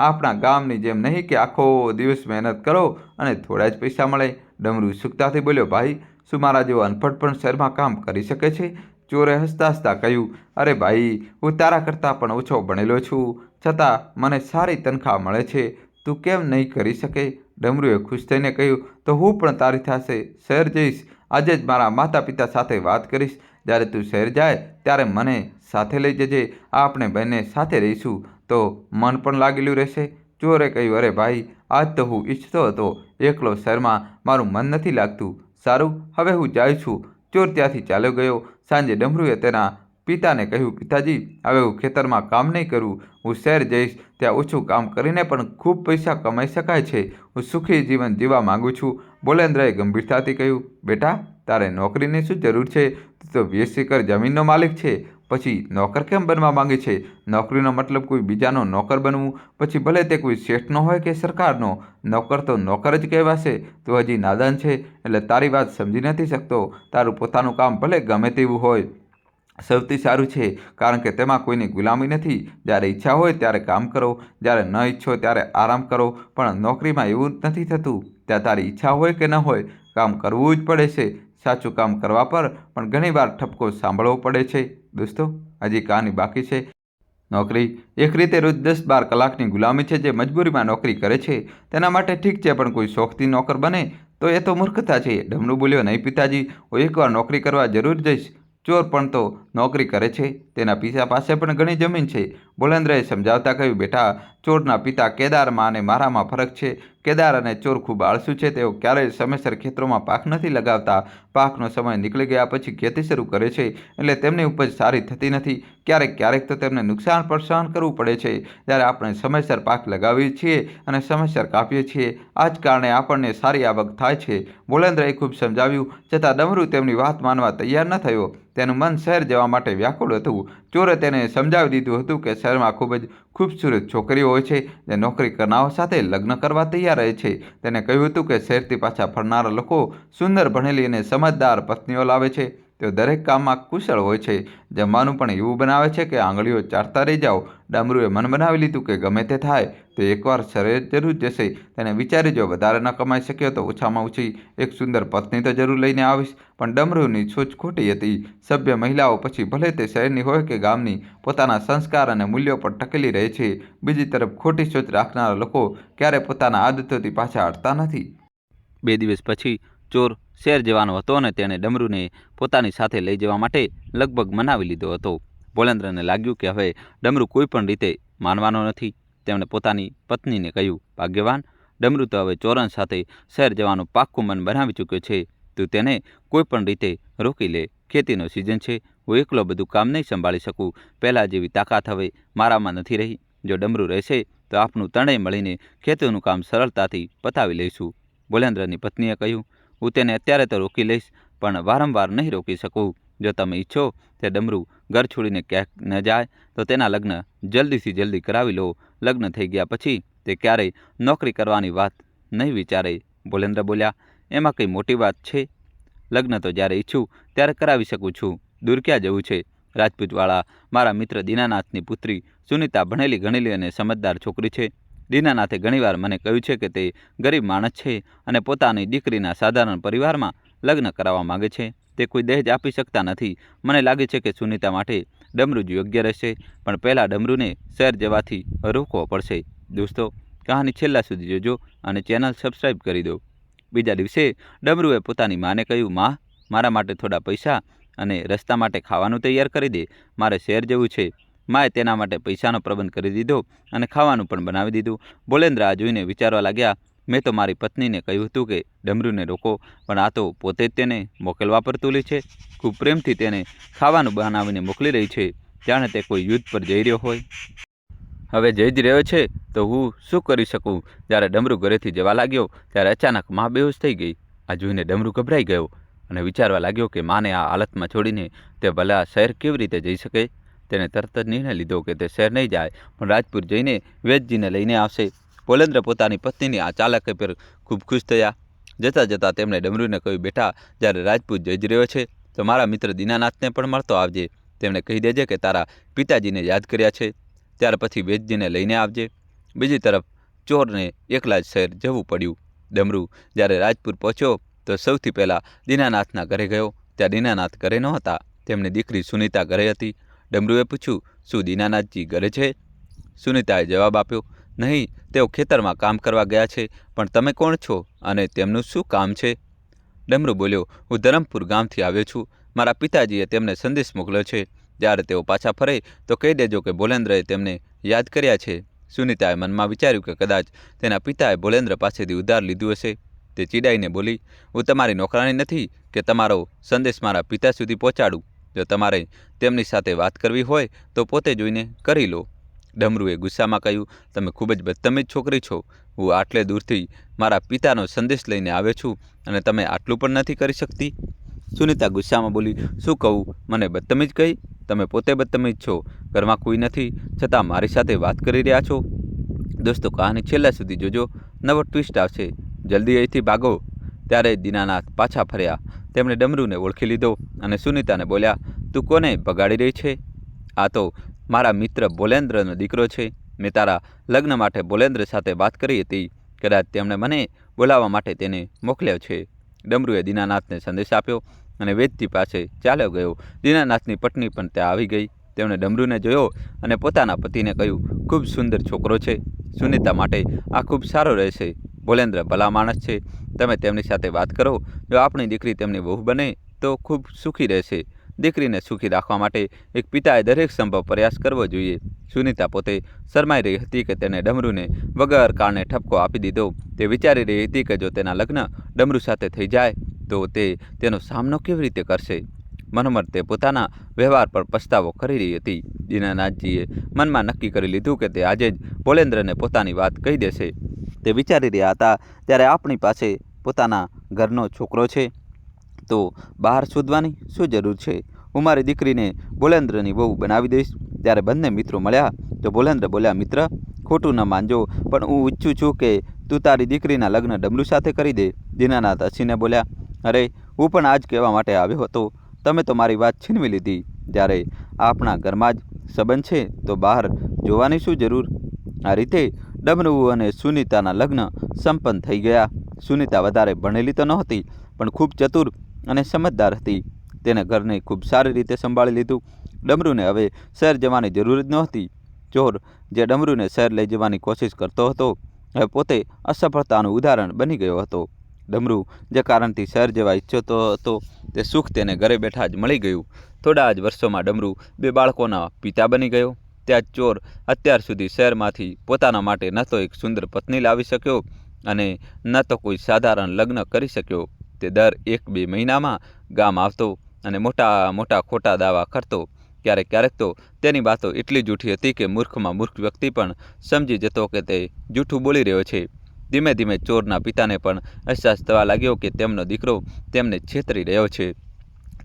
[SPEAKER 1] આપણા ગામની જેમ નહીં કે આખો દિવસ મહેનત કરો અને થોડા જ પૈસા મળે. ડમરુ ઉત્સુકતાથી બોલ્યો, ભાઈ, શું મારા જેવો અનપઢ પણ શહેરમાં કામ કરી શકે છે? ચોરે હસતા હસતા કહ્યું, અરે ભાઈ, હું તારા કરતાં પણ ઓછો ભણેલો છું, છતાં મને સારી તનખા મળે છે. તું કેમ નહીં કરી શકે? ડમરુએ ખુશ થઈને કહ્યું, તો હું પણ તારી સાથે શહેર જઈશ. આજે જ મારા માતા પિતા સાથે વાત કરીશ. જ્યારે તું શહેર જાય ત્યારે મને સાથે લઈ જજે. આપણે બંને સાથે રહીશું તો મન પણ લાગેલું રહેશે. ચોરે કહ્યું, અરે ભાઈ, આજ તો હું ઈચ્છતો હતો. એકલો શહેરમાં મારું મન નથી લાગતું. સારું, હવે હું જાય છું. ચોર ત્યાંથી ચાલ્યો ગયો. સાંજે ડમરુએ તેના પિતાને કહ્યું, પિતાજી, હવે હું ખેતરમાં કામ નહીં કરું. હું શહેર જઈશ. ત્યાં ઓછું કામ કરીને પણ ખૂબ પૈસા કમાઈ શકાય છે. હું સુખી જીવન જીવવા માગું છું. ભોલેન્દ્રએ ગંભીરતાથી કહ્યું, બેટા, તારે નોકરીની શું જરૂર છે? તું તો 20 એકર જમીનનો માલિક છે. પછી નોકર કેમ બનવા માંગે છે? નોકરીનો મતલબ કોઈ બીજાનો નોકર બનવું, પછી ભલે તે કોઈ શેઠનો હોય કે સરકારનો. નોકર તો નોકર જ કહેવાશે. તું હજી નાદાન છે એટલે તારી વાત સમજી નથી શકતો. તારું પોતાનું કામ ભલે ગમે તેવું હોય, સૌથી સારું છે, કારણ કે તેમાં કોઈની ગુલામી નથી. જ્યારે ઈચ્છા હોય ત્યારે કામ કરો, જ્યારે ન ઈચ્છો ત્યારે આરામ કરો. પણ નોકરીમાં એવું નથી થતું. ત્યાં તારી ઈચ્છા હોય કે ન હોય, કામ કરવું જ પડે છે. સાચું કામ કરવા પર પણ ઘણીવાર ઠપકો સાંભળવો પડે છે. દોસ્તો, હજી કહાની બાકી છે. નોકરી એક રીતે રોજ 10-12 કલાકની ગુલામી છે. જે મજબૂરીમાં નોકરી કરે છે તેના માટે ઠીક છે, પણ કોઈ શોખથી નોકર બને તો એ તો મૂર્ખતા છે. ડમરૂ બોલ્યો, નહીં પિતાજી, હું એકવાર નોકરી કરવા જરૂર જઈશ. ચોર પણ તો નોકરી કરે છે, તેના પિતા પાસે પણ ઘણી જમીન છે. બોલેન્દ્રએ સમજાવતા કહ્યું, બેટા, ચોરના પિતા કેદારમાં અને મારામાં ફરક છે. કેદાર અને ચોર ખૂબ આળસુ છે. તેઓ ક્યારેય સમયસર ખેતરોમાં પાક નથી લગાવતા. પાકનો સમય નીકળી ગયા પછી ખેતી શરૂ કરે છે, એટલે તેમની ઉપજ સારી થતી નથી. ક્યારેક તો તેમને નુકસાન પણ સહન કરવું પડે છે. જ્યારે આપણે સમયસર પાક લગાવીએ છીએ અને સમયસર કાપીએ છીએ, આ જ કારણે આપણને સારી આવક થાય છે. બોલેન્દ્રએ ખૂબ સમજાવ્યું, છતાં ડમરૂ તેમની વાત માનવા તૈયાર ન થયો. તેનું મન શહેર જવા માટે વ્યાકુળ હતું. ચોરે તેને સમજાવી દીધું હતું કે શહેરમાં ખૂબ જ ખૂબસૂરત છોકરીઓ હોય છે, જે નોકરી કરનારાઓ સાથે લગ્ન કરવા તૈયાર રહે છે. તેને કહ્યું હતું કે શહેરથી પાછા ફરનારા લોકો સુંદર, ભણેલી અને સમજદાર પત્નીઓ લાવે છે. તેઓ દરેક કામમાં કુશળ હોય છે. જમવાનું પણ એવું બનાવે છે કે આંગળીઓ ચાટતા રહી જાઓ. ડમરૂએ મન બનાવી લીધું કે ગમે તે થાય, તે એકવાર શહેર જરૂર જશે. તેને વિચાર્યું, જો વધારે ન કમાઈ શક્યો તો ઓછામાં ઓછી એક સુંદર પત્ની તો જરૂર લઈને આવીશ. પણ ડમરૂની સોચ ખોટી હતી. સભ્ય મહિલાઓ, પછી ભલે તે શહેરની હોય કે ગામની, પોતાના સંસ્કાર અને મૂલ્યો પર ટકેલી રહે છે. બીજી તરફ ખોટી સોચ રાખનારા લોકો ક્યારે પોતાના આદતોથી પાછા હટતા નથી. 2 દિવસ પછી ચોર શહેર જવાનો હતો અને તેણે ડમરૂને પોતાની સાથે લઈ જવા માટે લગભગ મનાવી લીધો હતો. બોલેન્દ્રને લાગ્યું કે હવે ડમરૂ કોઈ પણ રીતે માનવાનો નથી. તેમણે પોતાની પત્નીને કહ્યું, ભાગ્યવાન, ડમરૂ તો હવે ચોરણ સાથે શહેર જવાનું પાક્કું મન બનાવી ચૂક્યો છે. તું તેને કોઈ પણ રીતે રોકી લે. ખેતીનો સિઝન છે. હું એકલો બધું કામ નહીં સંભાળી શકું. પહેલાં જેવી તાકાત હવે મારામાં નથી રહી. જો ડમરૂ રહેશે તો આપણું ત્રણેય મળીને ખેતીનું કામ સરળતાથી પતાવી લઈશું. બોલેન્દ્રની પત્નીએ કહ્યું, હું તેને અત્યારે તો રોકી લઈશ, પણ વારંવાર નહીં રોકી શકું. જો તમે ઈચ્છો તે ડમરૂ ઘર છોડીને ક્યાંક ન જાય તો તેના લગ્ન જલ્દીથી જલ્દી કરાવી લો. લગ્ન થઈ ગયા પછી તે ક્યારેય નોકરી કરવાની વાત નહીં વિચારે. બોલેન્દ્ર બોલ્યા, એમાં કંઈ મોટી વાત છે? લગ્ન તો જ્યારે ઈચ્છું ત્યારે કરાવી શકું છું. દૂર ક્યાં જવું છે? રાજપૂતવાળા મારા મિત્ર દીનાનાથની પુત્રી સુનીતા ભણેલી ગણેલી અને સમજદાર છોકરી છે. દીનાનાથે ઘણીવાર મને કહ્યું છે કે તે ગરીબ માણસ છે અને પોતાની દીકરીના સાધારણ પરિવારમાં લગ્ન કરાવવા માંગે છે. તે કોઈ દહેજ આપી શકતા નથી. મને લાગે છે કે સુનીતા માટે ડમરૂ જ યોગ્ય રહેશે, પણ પહેલાં ડમરૂને શહેર જવાથી રોકવો પડશે. દોસ્તો, કહાની છેલ્લા સુધી જોજો અને ચેનલ સબસ્ક્રાઈબ કરી દો. બીજા દિવસે ડમરૂએ પોતાની માને કહ્યું, માં, મારા માટે થોડા પૈસા અને રસ્તા માટે ખાવાનું તૈયાર કરી દે. મારે શહેર જવું છે. માએ તેના માટે પૈસાનો પ્રબંધ કરી દીધો અને ખાવાનું પણ બનાવી દીધું. બોલેન્દ્ર આ જોઈને વિચારવા લાગ્યા, મેં તો મારી પત્નીને કહ્યું હતું કે ડમરૂને રોકો, પણ આ તો પોતે જ તેને મોકલવા પર તુલી છે. ખૂબ પ્રેમથી તેને ખાવાનું બનાવીને મોકલી રહી છે, જાણે તે કોઈ યુદ્ધ પર જઈ રહ્યો હોય. હવે જઈ જ રહ્યો છે તો હું શું કરી શકું? જ્યારે ડમરૂ ઘરેથી જવા લાગ્યો ત્યારે અચાનક માં બેહોશ થઈ ગઈ. આ જોઈને ડમરૂ ગભરાઈ ગયો અને વિચારવા લાગ્યો કે માને આ હાલતમાં છોડીને તે ભલા શહેર કેવી રીતે જઈ શકે. તેને તરત જ નિર્ણય લીધો કે તે શહેર નહીં જાય, પણ રાજપુર જઈને વેદજીને લઈને આવશે. બોલેન્દ્ર પોતાની પત્નીની આ ચાલાકી પર ખૂબ ખુશ થયા. જતાં જતાં તેમણે ડમરૂને કહ્યું, બેટા, જ્યારે રાજપૂત જઈ જ રહ્યો છે તો મારા મિત્ર દીનાનાથને પણ મળતો આવજે. તેમણે કહી દેજે કે તારા પિતાજીને યાદ કર્યા છે, ત્યાર પછી વેદજીને લઈને આવજે. બીજી તરફ ચોરને એકલા જ શહેર જવું પડ્યું. ડમરૂ જ્યારે રાજપુર પહોંચ્યો તો સૌથી પહેલાં દીનાનાથના ઘરે ગયો. ત્યાં દીનાનાથ ઘરે નહોતા. તેમની દીકરી સુનીતા ઘરે હતી. ડમરૂએ પૂછ્યું, શું દીનાનાથજી ઘરે છે? સુનીતાએ જવાબ આપ્યો, નહીં, તેઓ ખેતરમાં કામ કરવા ગયા છે. પણ તમે કોણ છો અને તેમનું શું કામ છે? ડમરૂ બોલ્યો, હું ધરમપુર ગામથી આવ્યો છું. મારા પિતાજીએ તેમને સંદેશ મોકલ્યો છે. જ્યારે તેઓ પાછા ફરે તો કહી દેજો કે બોલેન્દ્રએ તેમને યાદ કર્યા છે. સુનીતાએ મનમાં વિચાર્યું કે કદાચ તેના પિતાએ બોલેન્દ્ર પાસેથી ઉધાર લીધું હશે. તે ચીડાઈને બોલી, હું તમારી નોકરાણી નથી કે તમારો સંદેશ મારા પિતા સુધી પહોંચાડું. જો તમારે તેમની સાથે વાત કરવી હોય તો પોતે જોઈને કરી લો. ડમરૂએ ગુસ્સામાં કહ્યું, તમે ખૂબ જ બદતમીજ છોકરી છો. હું આટલે દૂરથી મારા પિતાનો સંદેશ લઈને આવ્યો છું અને તમે આટલું પણ નથી કરી શકતી. સુનીતા ગુસ્સામાં બોલી, શું કહું? મને બદતમીજ કહી? તમે પોતે બદતમીજ છો, ઘરમાં કોઈ નથી છતાં મારી સાથે વાત કરી રહ્યા છો. દોસ્તો, કહાની છેલ્લા સુધી જોજો, નવો ટ્વિસ્ટ આવશે. જલ્દી અહીંથી ભાગો. ત્યારે દીનાનાથ પાછા ફર્યા. તેમણે ડમરૂને ઓળખી લીધો અને સુનીતાને બોલ્યા, તું કોને ભગાડી રહી છે? આ તો મારા મિત્ર બોલેન્દ્રનો દીકરો છે. મેં તારા લગ્ન માટે બોલેન્દ્ર સાથે વાત કરી હતી. કદાચ તેમણે મને બોલાવવા માટે તેને મોકલ્યો છે. ડમરૂએ દીનાનાથને સંદેશ આપ્યો અને વેદજી પાસે ચાલ્યો ગયો. દીનાનાથની પત્ની પણ ત્યાં આવી ગઈ. તેમણે ડમરૂને જોયો અને પોતાના પતિને કહ્યું, ખૂબ સુંદર છોકરો છે. સુનીતા માટે આ ખૂબ સારો રહેશે. બોલેન્દ્ર ભલા માણસ છે. તમે તેમની સાથે વાત કરો. જો આપણી દીકરી તેમની વહુ બને તો ખૂબ સુખી રહેશે. દીકરીને સુખી રાખવા માટે એક પિતાએ દરેક સંભવ પ્રયાસ કરવો જોઈએ. સુનીતા પોતે શરમાઈ રહી હતી કે તેને ડમરૂને વગર કારણે ઠપકો આપી દીધો. તે વિચારી રહી હતી કે જો તેના લગ્ન ડમરૂ સાથે થઈ જાય તો તે તેનો સામનો કેવી રીતે કરશે. મનોમન તે પોતાના વ્યવહાર પર પસ્તાવો કરી રહી હતી. દીનાનાથજીએ મનમાં નક્કી કરી લીધું કે તે આજે જ બોલેન્દ્રને પોતાની વાત કહી દેશે. તે વિચારી રહ્યા હતા ત્યારે આપણી પાસે પોતાના ઘરનો છોકરો છે તો બહાર શોધવાની શું જરૂર છે? હું મારી દીકરીને બોલેન્દ્રની વહુ બનાવી દઈશ. ત્યારે બંને મિત્રો મળ્યા તો બોલેન્દ્ર બોલ્યા, મિત્ર, ખોટું ન માનજો, પણ હું ઈચ્છું છું કે તું તારી દીકરીના લગ્ન ડમરૂ સાથે કરી દે. દીનાનાથ હસીને બોલ્યા, અરે, હું પણ આજ કહેવા માટે આવ્યો હતો. તમે તો મારી વાત છીનવી લીધી. જ્યારે આપણા ઘરમાં જ સંબંધ છે તો બહાર જોવાની શું જરૂર? આ રીતે ડમરૂ અને સુનીતાના લગ્ન સંપન્ન થઈ ગયા. સુનીતા વધારે ભણેલી તો નહોતી, પણ ખૂબ ચતુર અને સમજદાર હતી. તેને ઘરને ખૂબ સારી રીતે સંભાળી લીધું. ડમરૂને હવે શહેર જવાની જરૂર જ નહોતી. ચોર જે ડમરૂને શહેર લઈ જવાની કોશિશ કરતો હતો હવે પોતે અસફળતાનું ઉદાહરણ બની ગયો હતો. ડમરૂ જે કારણથી શહેર જવા ઈચ્છતો હતો તે સુખ તેને ઘરે બેઠા જ મળી ગયું. થોડા જ વર્ષોમાં ડમરૂ 2 બાળકોના પિતા બની ગયો. ત્યાં જ ચોર અત્યાર સુધી શહેરમાંથી પોતાના માટે ન તો એક સુંદર પત્ની લાવી શક્યો અને ન તો કોઈ સાધારણ લગ્ન કરી શક્યો. તે દર 1-2 મહિનામાં ગામ આવતો અને મોટા મોટા ખોટા દાવા કરતો. ક્યારેક તો તેની વાતો એટલી જૂઠી હતી કે મૂર્ખમાં મૂર્ખ વ્યક્તિ પણ સમજી જતો કે તે જૂઠું બોલી રહ્યો છે. ધીમે ધીમે ચોરના પિતાને પણ અહેસાસ થવા લાગ્યો કે તેમનો દીકરો તેમને છેતરી રહ્યો છે.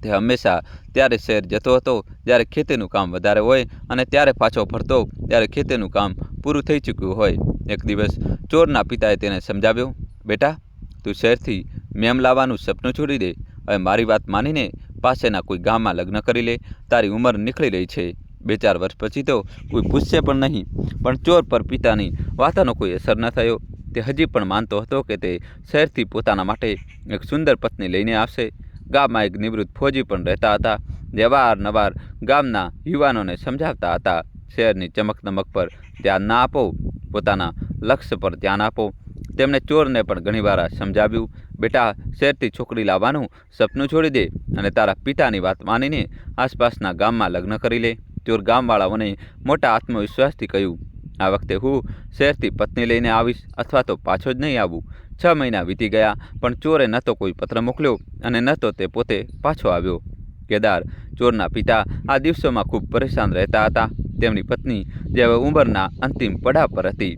[SPEAKER 1] તે હંમેશા ત્યારે શહેર જતો હતો જ્યારે ખેતીનું કામ વધારે હોય અને ત્યારે પાછો ફરતો ત્યારે ખેતીનું કામ પૂરું થઈ ચૂક્યું હોય. એક દિવસ ચોરના પિતાએ તેને સમજાવ્યો, બેટા, તું શહેરથી મેમ લાવવાનું સપનું છોડી દે. હવે મારી વાત માનીને પાસેના કોઈ ગામમાં લગ્ન કરી લે. તારી ઉંમર નીકળી રહી છે. 2-4 વર્ષ પછી તો કોઈ પૂછશે પણ નહીં. પણ ચોર પર પિતાની વાતોનો કોઈ અસર ન થયો. તે હજી પણ માનતો હતો કે તે શહેરથી પોતાના માટે એક સુંદર પત્ની લઈને આવશે. ગામમાં એક નિવૃત્ત ફોજી પણ રહેતા હતા જે અવારનવાર ગામના યુવાનોને સમજાવતા હતા, શહેરની ચમકદમક પર ધ્યાન ના આપો, પોતાના લક્ષ્ય પર ધ્યાન આપો. તેમણે ચોરને પણ ઘણીવાર સમજાવ્યું, બેટા, શહેરથી છોકરી લાવવાનું સપનું છોડી દે અને તારા પિતાની વાત માનીને આસપાસના ગામમાં લગ્ન કરી લે. ચોર ગામવાળાઓને મોટા આત્મવિશ્વાસથી કહ્યું, આ વખતે હું શહેરથી પત્ની લઈને આવીશ અથવા તો પાછો જ નહીં આવું. 6 મહિના વીતી ગયા પણ ચોરે ન તો કોઈ પત્ર મોકલ્યો અને ન તો તે પોતે પાછો આવ્યો. કેદાર, ચોરના પિતા, આ દિવસોમાં ખૂબ પરેશાન રહેતા હતા. તેમની પત્ની જે હવે ઉંમરના અંતિમ પડાવ પર હતી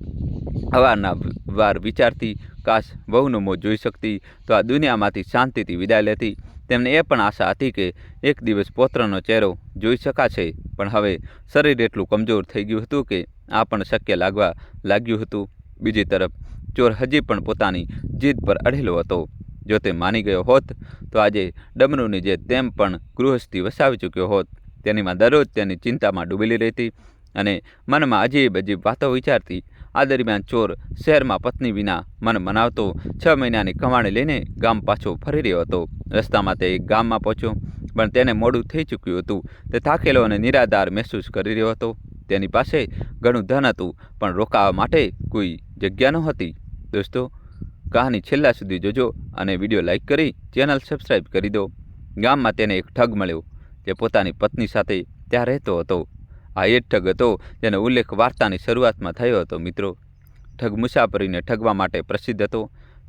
[SPEAKER 1] અવારનવાર વિચારતી, કાશ વહુનું મોં જોઈ શકતી તો આ દુનિયામાંથી શાંતિથી વિદાય લેતી. તેમને એ પણ આશા હતી કે એક દિવસ પૌત્રનો ચહેરો જોઈ શકાશે, પણ હવે શરીર એટલું કમજોર થઈ ગયું હતું કે આ પણ શક્ય લાગવા લાગ્યું હતું. બીજી તરફ ચોર હજી પણ પોતાની જીદ પર અડેલો હતો. જો તે માની ગયો હોત તો આજે ડમરૂની જે તેમ પણ ગૃહસ્થી વસાવી ચૂક્યો હોત. તેનીમાં દરરોજ તેની ચિંતામાં ડૂબેલી રહેતી અને મનમાં અજીબ અજીબ વાતો વિચારતી. આ દરમિયાન ચોર શહેરમાં પત્ની વિના મન મનાવતો 6 મહિનાની કમાણી લઈને ગામ પાછો ફરી રહ્યો હતો. રસ્તામાં તે એક ગામમાં પહોંચ્યો પણ તેને મોડું થઈ ચૂક્યું હતું. તે થાકેલો અને નિરાધાર મહેસૂસ કરી રહ્યો હતો. તેની પાસે ઘણું ધન હતું પણ રોકાવા માટે કોઈ જગ્યા નહોતી. દોસ્તો, કહાની છેલ્લા સુધી જોજો અને વિડીયો લાઈક કરી ચેનલ સબસ્ક્રાઈબ કરી દો. ગામમાં તેને એક ઠગ મળ્યો જે પોતાની પત્ની સાથે ત્યાં રહેતો હતો. આ એ જ ઠગ હતો જેનો ઉલ્લેખ વાર્તાની શરૂઆતમાં થયો હતો. મિત્રો, ઠગ મુસાફરીને ઠગવા માટે પ્રસિદ્ધ હતો.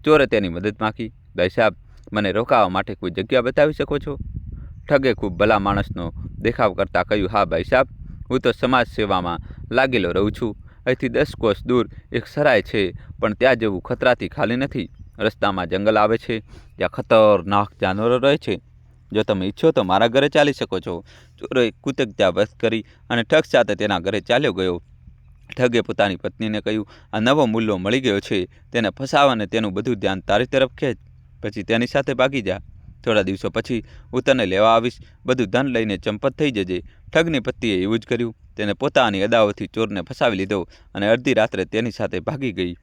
[SPEAKER 1] ચોરે તેની મદદ માંગી, ભાઈ સાહેબ, મને રોકાવા માટે કોઈ જગ્યા બતાવી શકો છો? ઠગે ખૂબ ભલા માણસનો દેખાવ કરતાં કહ્યું, હા ભાઈ સાહેબ, હું તો સમાજ સેવામાં લાગેલો રહું છું. અહીંથી 10 કોસ દૂર એક સરાય છે પણ ત્યાં જવું ખતરાથી ખાલી નથી. રસ્તામાં જંગલ આવે છે, ત્યાં ખતરનાક જાનવરો રહે છે. જો તમે ઈચ્છો તો મારા ઘરે ચાલી શકો છો. ચોરે કૃતજ્ઞતા વ્યક્ત કરી અને ઠગ સાથે તેના ઘરે ચાલ્યો ગયો. ઠગે પોતાની પત્નીને કહ્યું, આ નવો મુલ્લો મળી ગયો છે, તેને ફસાવ અને તેનું બધું ધ્યાન તારી તરફ ખેંચ, પછી તેની સાથે ભાગી જા. થોડા દિવસો પછી હું તને લેવા આવીશ, બધું ધન લઈને ચંપત થઈ જજે. ઠગની પત્નીએ એવું જ કર્યું. તેને પોતાની અદાઓથી ચોરને ફસાવી લીધો અને અડધી રાત્રે તેની સાથે ભાગી ગઈ.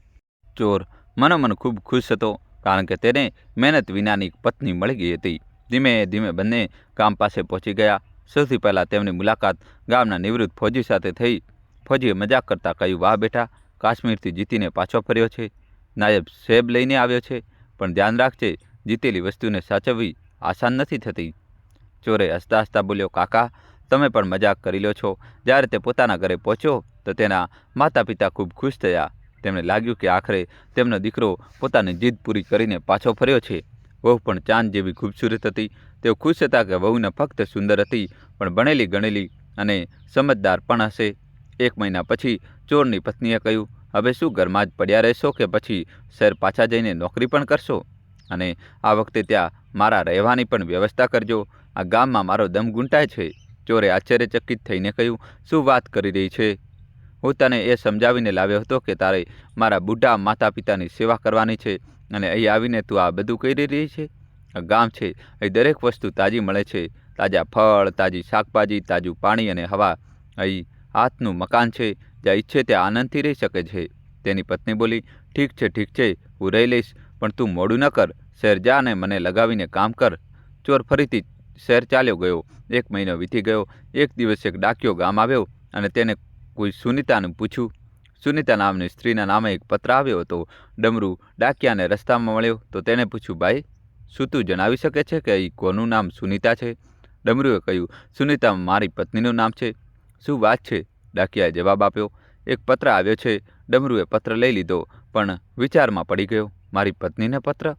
[SPEAKER 1] ચોર મનોમન ખૂબ ખુશ હતો, કારણ કે તેને મહેનત વિનાની પત્ની મળી ગઈ હતી. ધીમે ધીમે બંને ગામ પાસે પહોંચી ગયા. સૌથી પહેલાં તેમની મુલાકાત ગામના નિવૃત્ત ફૌજી સાથે થઈ. ફૌજીએ મજાક કરતાં કહ્યું, વાહ બેટા, કાશ્મીરથી જીતીને પાછો ફર્યો છે, નાયબ સેબ લઈને આવ્યો છે, પણ ધ્યાન રાખજે, જીતેલી વસ્તુને સાચવવી આસાન નથી થતી. ચોરે હસતા હસતા બોલ્યો, કાકા તમે પણ મજાક કરી લો છો. જ્યારે તે પોતાના ઘરે પહોંચ્યો તો તેના માતા પિતા ખૂબ ખુશ થયા. તેમને લાગ્યું કે આખરે તેમનો દીકરો પોતાની જીદ પૂરી કરીને પાછો ફર્યો છે. વહુ પણ ચાંદ જેવી ખૂબસૂરત હતી. તેઓ ખુશ હતા કે વહુ ન ફક્ત સુંદર હતી, પણ ભણેલી ગણેલી અને સમજદાર પણ હશે. 1 મહિના પછી ચોરની પત્નીએ કહ્યું, હવે શું ઘરમાં જ પડ્યા રહેશો કે પછી શહેર પાછા જઈને નોકરી પણ કરશો? અને આ વખતે ત્યાં મારા રહેવાની પણ વ્યવસ્થા કરજો. આ ગામમાં મારો દમ ગુંટાય છે. ચોરે આશ્ચર્યચકિત થઈને કહ્યું, શું વાત કરી રહી છે? હું તને એ સમજાવીને લાવ્યો હતો કે તારે મારા બુઢા માતા પિતાની સેવા કરવાની છે, અને અહીં આવીને તું આ બધું કરી રહી છે? આ ગામ છે, અહીં દરેક વસ્તુ તાજી મળે છે. તાજા ફળ, તાજી શાકભાજી, તાજું પાણી અને હવા. અહીં હાથનું મકાન છે, જ્યાં ઈચ્છે ત્યાં આનંદથી રહી શકે છે. તેની પત્ની બોલી, ઠીક છે, હું રહી લઈશ, પણ તું મોડું ન કર. શહેર જા અને મને લગાવીને કામ કર. ચોર ફરીથી શહેર ચાલ્યો ગયો. 1 મહિનો વીતી ગયો. એક દિવસ એક ડાકિયો ગામ આવ્યો અને તેને કોઈ સુનીતાને પૂછ્યું. સુનીતા નામની સ્ત્રીના નામે એક પત્ર આવ્યો હતો. ડમરૂ ડાકિયાને રસ્તામાં મળ્યો તો તેણે પૂછ્યું, ભાઈ, શું તું જણાવી શકે છે કે અહીં કોનું નામ સુનીતા છે? ડમરૂએ કહ્યું, સુનીતા મારી પત્નીનું નામ છે. શું વાત છે? ડાકિયાએ જવાબ આપ્યો, એક પત્ર આવ્યો છે. ડમરૂએ પત્ર લઈ લીધો, પણ વિચારમાં પડી ગયો. મારી પત્નીને પત્ર?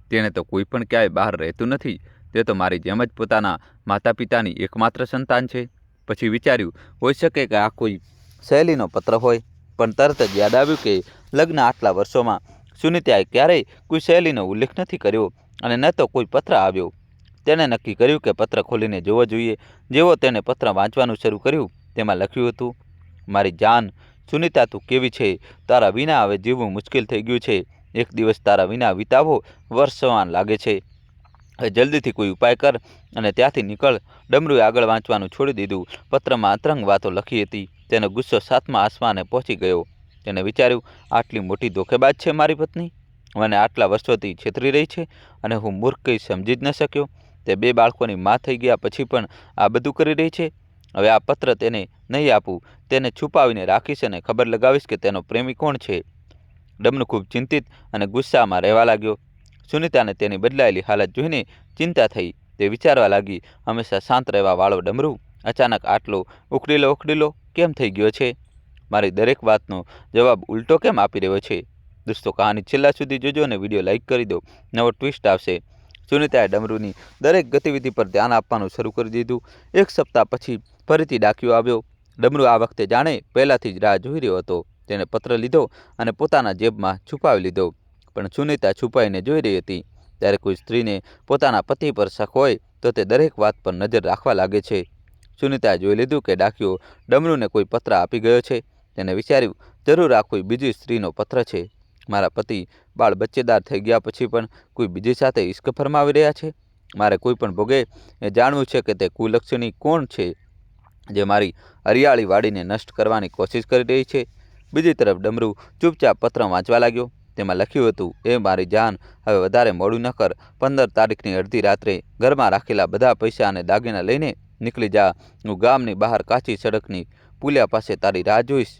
[SPEAKER 1] તેણે તો કોઈ પણ ક્યાંય બહાર રહેતું નથી. તે તો મારી જેમ જ પોતાના માતા પિતાની એકમાત્ર સંતાન છે. પછી વિચાર્યું, હોઈ શકે કે આ કોઈ સહેલીનો પત્ર હોય, પણ તરત જ યાદ આવ્યું કે લગ્ન આટલા વર્ષોમાં સુનીતાએ ક્યારેય કોઈ સહેલીનો ઉલ્લેખ નથી કર્યો અને ન તો કોઈ પત્ર આવ્યો. તેણે નક્કી કર્યું કે પત્ર ખોલીને જોવો જોઈએ. જેવો તેણે પત્ર વાંચવાનું શરૂ કર્યું, તેમાં લખ્યું હતું, મારી જાન સુનીતા, તું કેવી છે? તારા વિના હવે જીવવું મુશ્કેલ થઈ ગયું છે. એક દિવસ તારા વિના વિતાવવો વર્ષ સમાન લાગે છે. હવે જલ્દીથી કોઈ ઉપાય કર અને ત્યાંથી નીકળ. ડમરૂએ આગળ વાંચવાનું છોડી દીધું. પત્રમાં અતરંગ વાતો લખી હતી. તેનો ગુસ્સો 7મા આસમાને પહોંચી ગયો. તેને વિચાર્યું, આટલી મોટી ધોખેબાજ છે મારી પત્ની, મને આટલા વર્ષોથી છેતરી રહી છે અને હું મૂર્ખ કંઈ સમજી જ ન શક્યો. તે 2 બાળકોની માં થઈ ગયા પછી પણ આ બધું કરી રહી છે. હવે આ પત્ર તેને નહીં આપું, તેને છુપાવીને રાખીશ અને ખબર લગાવીશ કે તેનો પ્રેમી કોણ છે. ડમરૂ ખૂબ ચિંતિત અને ગુસ્સામાં રહેવા લાગ્યો. સુનીતાને તેની બદલાયેલી હાલત જોઈને ચિંતા થઈ. તે વિચારવા લાગી, હંમેશા શાંત રહેવા વાળો ડમરૂ અચાનક આટલો ઉખડીલો કેમ થઈ ગયો છે? મારી દરેક વાતનો જવાબ ઉલટો કેમ આપી રહ્યો છે? દોસ્તો, કહાની છેલ્લા સુધી જોજો અને વિડીયો લાઇક કરી દો. નવો ટ્વિસ્ટ આવશે. સુનીતાએ ડમરૂની દરેક ગતિવિધિ પર ધ્યાન આપવાનું શરૂ કરી દીધું. 1 સપ્તાહ પછી ફરીથી ડાકિયો આવ્યો. ડમરૂ આ વખતે જાણે પહેલાંથી જ રાહ જોઈ રહ્યો હતો. તેણે પત્ર લીધો અને પોતાના જેબમાં છુપાવી લીધો. પણ સુનીતા છુપાઈને જોઈ રહી હતી. ત્યારે કોઈ સ્ત્રીને પોતાના પતિ પર શક હોય તો તે દરેક વાત પર નજર રાખવા લાગે છે. સુનીતાએ જોઈ લીધું કે ડાકિયો ડમરૂને કોઈ પત્ર આપી ગયો છે. તેને વિચાર્યું, જરૂર આ કોઈ બીજી સ્ત્રીનો પત્ર છે. મારા પતિ બાળ બચ્ચેદાર થઈ ગયા પછી પણ કોઈ બીજી સાથે ઇશ્ક ફરમાવી રહ્યા છે. મારે કોઈ પણ ભોગે એ જાણવું છે કે તે કુલક્ષણી કોણ છે, જે મારી હરિયાળી વાડીને નષ્ટ કરવાની કોશિશ કરી રહી છે. બીજી તરફ ડમરૂ ચૂપચાપ પત્ર વાંચવા લાગ્યો. તેમાં લખ્યું હતું, એ મારી જાન, હવે વધારે મોડું ન કર. 15 તારીખની અડધી રાત્રે ઘરમાં રાખેલા બધા પૈસા અને દાગીના લઈને નીકળી જા. હું ગામની બહાર કાચી સડકની પુલિયા પાસે તારી રાહ જોઈશ.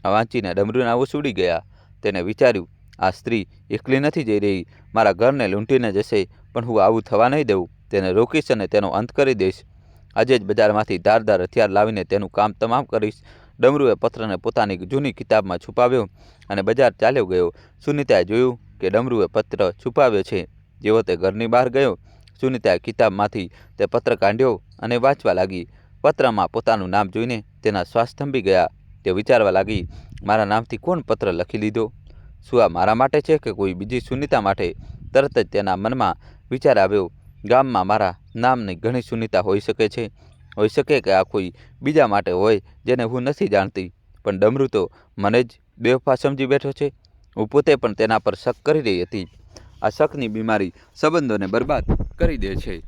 [SPEAKER 1] આ વાંચીને ડમરૂના હોશ ઉડી ગયા. તેને વિચાર્યું, આ સ્ત્રી એકલી નથી જઈ રહી, મારા ઘરને લૂંટીને જશે, પણ હું આવું થવા નહીં દઉં. તેને રોકીશ અને તેનો અંત કરી દઈશ. આજે જ બજારમાંથી ધારદાર હથિયાર લાવીને તેનું કામ તમામ કરીશ. ડમરૂએ પત્રને પોતાની જૂની કિતાબમાં છુપાવ્યો અને બજાર ચાલ્યો ગયો. સુનીતાએ જોયું કે ડમરૂએ પત્ર છુપાવ્યો છે. જેવો તે ઘરની બહાર ગયો, સુનીતાએ કિતાબમાંથી તે પત્ર કાઢ્યો અને વાંચવા લાગી. પત્રમાં પોતાનું નામ જોઈને તેના શ્વાસ થંભી ગયા. તે વિચારવા લાગી, મારા નામથી કોણ પત્ર લખી લીધો? શું આ મારા માટે છે કે કોઈ બીજી સુનીતા માટે? તરત જ તેના મનમાં વિચાર આવ્યો, ગામમાં મારા નામની ઘણી સુનિતા હોઈ શકે કે આ કોઈ બીજા માટે હોય જેને હું નથી જાણતી, પણ ડમરૂ તો મને જ બેવફા સમજી બેઠો છે. હું પોતે પણ તેના પર શક કરી રહી હતી. આ શકની બીમારી સંબંધોને બરબાદ કરી દે છે.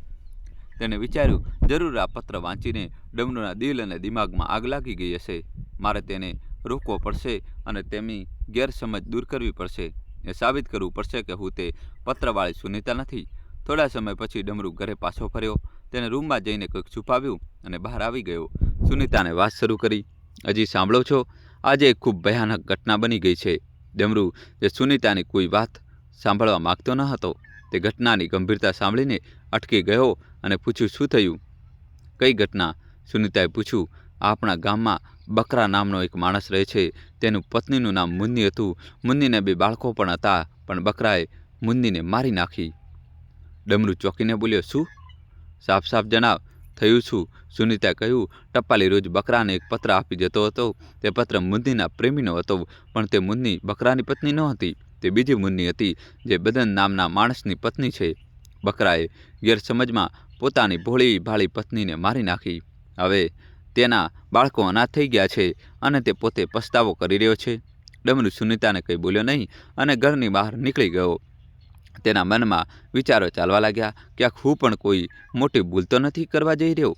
[SPEAKER 1] તેને વિચાર્યું, જરૂર આ પત્ર વાંચીને ડમરૂના દિલ અને દિમાગમાં આગ લાગી ગઈ હશે. મારે તેને રોકવો પડશે અને તેમની ગેરસમજ દૂર કરવી પડશે. એ સાબિત કરવું પડશે કે હું તે પત્રવાળી સુનિતા નથી. થોડા સમય પછી ડમરૂ ઘરે પાછો ફર્યો. તેને રૂમમાં જઈને કંઈક છુપાવ્યું અને બહાર આવી ગયો. સુનિતાને વાત શરૂ કરી. હજી સાંભળો છો? આજે એક ખૂબ ભયાનક ઘટના બની ગઈ છે. ડમરૂ જે સુનિતાની કોઈ વાત સાંભળવા માગતો ન હતો, તે ઘટનાની ગંભીરતા સાંભળીને અટકી ગયો અને પૂછ્યું, શું થયું? કઈ ઘટના? સુનિતાએ પૂછ્યું. આપણા ગામમાં બકરા નામનો એક માણસ રહે છે. તેનું પત્નીનું નામ મુન્ની હતું. મુન્નીને 2 બાળકો પણ હતા, પણ બકરાએ મુન્નીને મારી નાખી. ડમરૂ ચોંકીને બોલ્યો, શું? સાફ સાફ જણાવ, થયું શું? સુનિતાએ કહ્યું, ટપાલી રોજ બકરાને એક પત્ર આપી જતો હતો. તે પત્ર મુન્નીના પ્રેમીનો હતો, પણ તે મુન્ની બકરાની પત્ની નહોતી. તે બીજી મુન્ની હતી, જે બદન નામના માણસની પત્ની છે. બકરાએ ગેરસમજમાં પોતાની ભોળી ભાળી પત્નીને મારી નાખી. હવે તેના બાળકો અનાથ થઈ ગયા છે અને તે પોતે પસ્તાવો કરી રહ્યો છે. ડમરૂ સુનિતાને કંઈ બોલ્યો નહીં અને ઘરની બહાર નીકળી ગયો. તેના મનમાં વિચારો ચાલવા લાગ્યા, ક્યાંક હું પણ કોઈ મોટી ભૂલ તો નથી કરવા જઈ રહ્યો.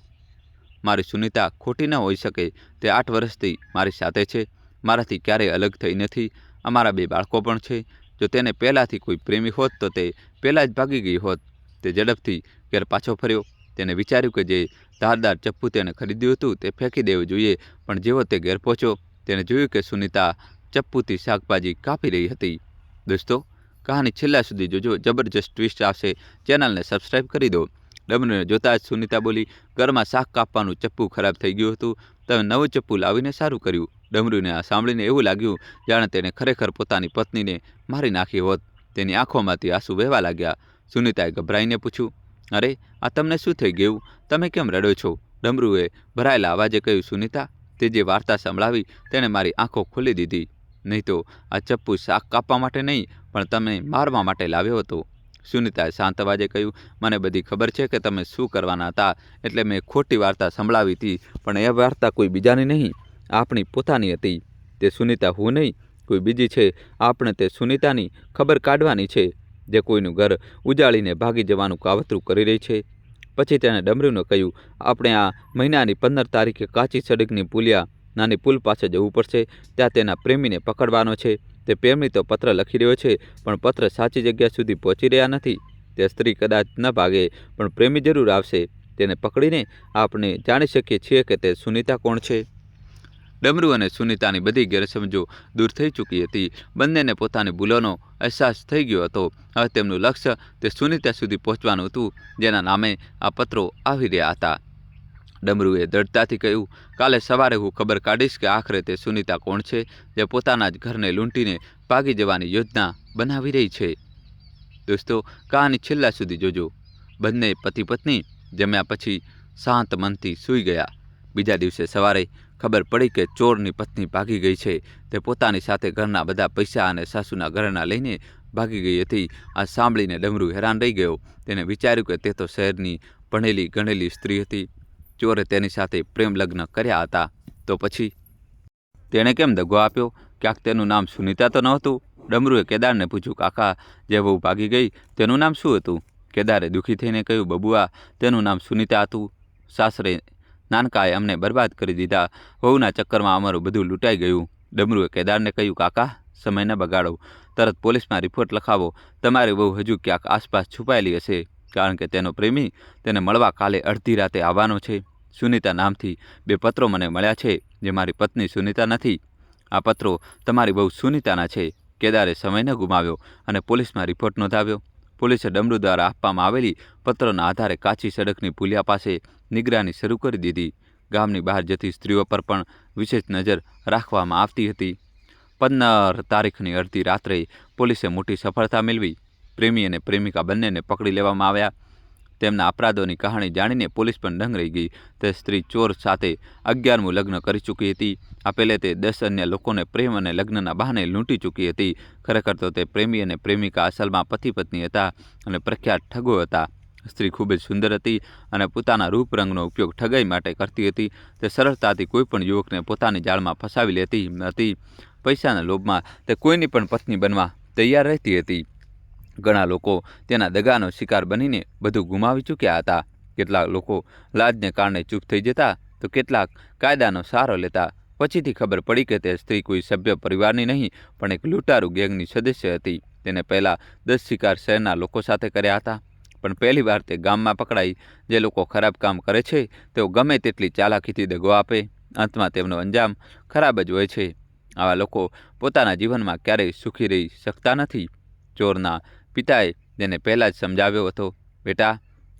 [SPEAKER 1] મારી સુનિતા ખોટી ન હોઈ શકે. તે 8 વર્ષથી મારી સાથે છે, મારાથી ક્યારેય અલગ થઈ નથી. અમારા 2 બાળકો પણ છે. જો તેને પહેલાંથી કોઈ પ્રેમી હોત તો તે પહેલાં જ ભાગી ગઈ હોત. તે ઝડપથી ઘેર પાછો ફર્યો. તેને વિચાર્યું કે જે ધારદાર ચપ્પુ તેને ખરીદ્યું હતું તે ફેંકી દેવું જોઈએ, પણ જેવો તે ઘેર પહોંચ્યો, તેને જોયું કે સુનિતા ચપ્પુથી શાકભાજી કાપી રહી હતી. દોસ્તો, કહાની છેલ્લા સુધી જોજો. જબરજસ્ત ટ્વિસ્ટ આવશે. ચેનલને સબસ્ક્રાઈબ કરી દો. ડમરૂને જોતાં જ સુનિતા બોલી, ઘરમાં શાક કાપવાનું ચપ્પુ ખરાબ થઈ ગયું હતું. તમે નવું ચપ્પુ લાવીને સારું કર્યું. ડમરૂને આ સાંભળીને એવું લાગ્યું જાણે તેને ખરેખર પોતાની પત્નીને મારી નાખી હોત. તેની આંખોમાંથી આંસુ વહેવા લાગ્યા. સુનિતાએ ગભરાઈને પૂછ્યું, અરે, આ તમને શું થઈ ગયું? તમે કેમ રડો છો? ડમરૂએ ભરાયેલા અવાજે કહ્યું, સુનિતા, તે જે વાર્તા સંભળાવી તેણે મારી આંખો ખોલી દીધી. નહીં તો આ ચપ્પુ શાક કાપવા માટે નહીં, પણ તમને મારવા માટે લાવ્યો હતો. સુનિતાએ શાંત અવાજે કહ્યું, મને બધી ખબર છે કે તમે શું કરવાના હતા, એટલે મેં ખોટી વાર્તા સંભળાવી હતી. પણ એ વાર્તા કોઈ બીજાની નહીં, આપણી પોતાની હતી. તે સુનિતા હું નહીં, કોઈ બીજી છે. આપણે તે સુનિતાની ખબર કાઢવાની છે, જે કોઈનું ઘર ઉજાડીને ભાગી જવાનું કાવતરું કરી રહી છે. પછી તેણે ડમરૂને કહ્યું, આપણે આ મહિનાની 15 તારીખે કાચી સડકની પુલિયા નાની પુલ પાસે જવું પડશે. ત્યાં તેના પ્રેમીને પકડવાનો છે. તે પ્રેમી તો પત્ર લખી રહ્યો છે, પણ પત્ર સાચી જગ્યા સુધી પહોંચી રહ્યા નથી. તે સ્ત્રી કદાચ ન ભાગે, પણ પ્રેમી જરૂર આવશે. તેને પકડીને આપણે જાણી શકીએ છીએ કે તે સુનિતા કોણ છે. ડમરૂ અને સુનિતાની બધી ગેરસમજો દૂર થઈ ચૂકી હતી. બંનેને પોતાની ભૂલોનો અહેસાસ થઈ ગયો હતો. હવે તેમનું લક્ષ્ય તે સુનિતા સુધી પહોંચવાનું હતું, જેના નામે આ પત્રો આવી રહ્યા હતા. ડમરૂએ દૃઢતાથી કહ્યું, કાલે સવારે હું ખબર કાઢીશ કે આખરે તે સુનિતા કોણ છે, જે પોતાના જ ઘરને લૂંટીને ભાગી જવાની યોજના બનાવી રહી છે. દોસ્તો, કહાની છેલ્લા સુધી જોજો. બંને પતિ પત્ની જમ્યા પછી શાંત મનથી સૂઈ ગયા. બીજા દિવસે સવારે ખબર પડી કે ચોરની પત્ની ભાગી ગઈ છે. તે પોતાની સાથે ઘરના બધા પૈસા અને સાસુના ઘરેણાં લઈને ભાગી ગઈ હતી. આ સાંભળીને ડમરૂ હેરાન રહી ગયો. તેને વિચાર્યું કે તે તો શહેરની ભણેલી ગણેલી સ્ત્રી હતી. ચોરે તેની સાથે પ્રેમ લગ્ન કર્યા હતા, તો પછી તેણે કેમ દગો આપ્યો? ક્યાંક તેનું નામ સુનિતા તો નહોતું? ડમરૂએ કેદારને પૂછ્યું, કાકા, જે વહુ ભાગી ગઈ તેનું નામ શું હતું? કેદારે દુઃખી થઈને કહ્યું, બબુઆ, તેનું નામ સુનિતા હતું. સાસરે નાનકાએ અમને બરબાદ કરી દીધા. વહુના ચક્કરમાં અમારું બધું લૂંટાઈ ગયું. ડમરૂએ કેદારને કહ્યું, કાકા, સમય ન બગાડો, તરત પોલીસમાં રિપોર્ટ લખાવો. તમારી વહુ હજુ ક્યાંક આસપાસ છુપાયેલી હશે, કારણ કે તેનો પ્રેમી તેને મળવા કાલે અડધી રાતે આવવાનો છે. સુનિતા નામથી 2 પત્રો મને મળ્યા છે, જે મારી પત્ની સુનિતા નથી. આ પત્રો તમારી બહુ સુનિતાના છે. કેદારે સમય ન ગુમાવ્યો અને પોલીસમાં રિપોર્ટ નોંધાવ્યો. પોલીસે ડમરૂ દ્વારા આપવામાં આવેલી પત્રોના આધારે કાચી સડકની પુલિયા પાસે નિગરાની શરૂ કરી દીધી. ગામની બહાર જતી સ્ત્રીઓ પર પણ વિશેષ નજર રાખવામાં આવતી હતી. 15 તારીખની અડધી રાત્રે પોલીસે મોટી સફળતા મેળવી. પ્રેમી અને પ્રેમિકા બંનેને પકડી લેવામાં આવ્યા. તેમના અપરાધોની કહાણી જાણીને પોલીસ પણ દંગ રહી ગઈ. તે સ્ત્રી ચોર સાથે 11મું લગ્ન કરી ચૂકી હતી. આ પહેલે તે 10 અન્ય લોકોને પ્રેમ અને લગ્નના બહાને લૂંટી ચૂકી હતી. ખરેખર તો તે પ્રેમી અને પ્રેમિકા અસલમાં પતિ પત્ની હતા અને પ્રખ્યાત ઠગો હતા. સ્ત્રી ખૂબ જ સુંદર હતી અને પોતાના રૂપ રંગનો ઉપયોગ ઠગાઈ માટે કરતી હતી. તે સરળતાથી કોઈપણ યુવકને પોતાની જાળમાં ફસાવી લેતી હતી. પૈસાના લોભમાં તે કોઈની પણ પત્ની બનવા તૈયાર રહેતી હતી. ઘણા લોકો તેના દગાનો શિકાર બનીને બધું ગુમાવી ચૂક્યા હતા. કેટલાક લોકો લાજને કારણે ચૂપ થઈ જતા તો કેટલાક કાયદાનો સહારો લેતા. પછીથી ખબર પડી કે તે સ્ત્રી કોઈ સભ્ય પરિવારની નહીં પણ એક લૂંટારૂ ગેંગની સદસ્ય હતી. તેને પહેલાં 10 શિકાર શહેરના લોકો સાથે કર્યા હતા, પણ પહેલીવાર તે ગામમાં પકડાઈ. જે લોકો ખરાબ કામ કરે છે તેઓ ગમે તેટલી ચાલાકીથી દગો આપે, અંતમાં તેમનો અંજામ ખરાબ જ હોય છે. આવા લોકો પોતાના જીવનમાં ક્યારેય સુખી રહી શકતા નથી. ચોરના પિતાએ તેને પહેલાં જ સમજાવ્યો હતો, બેટા,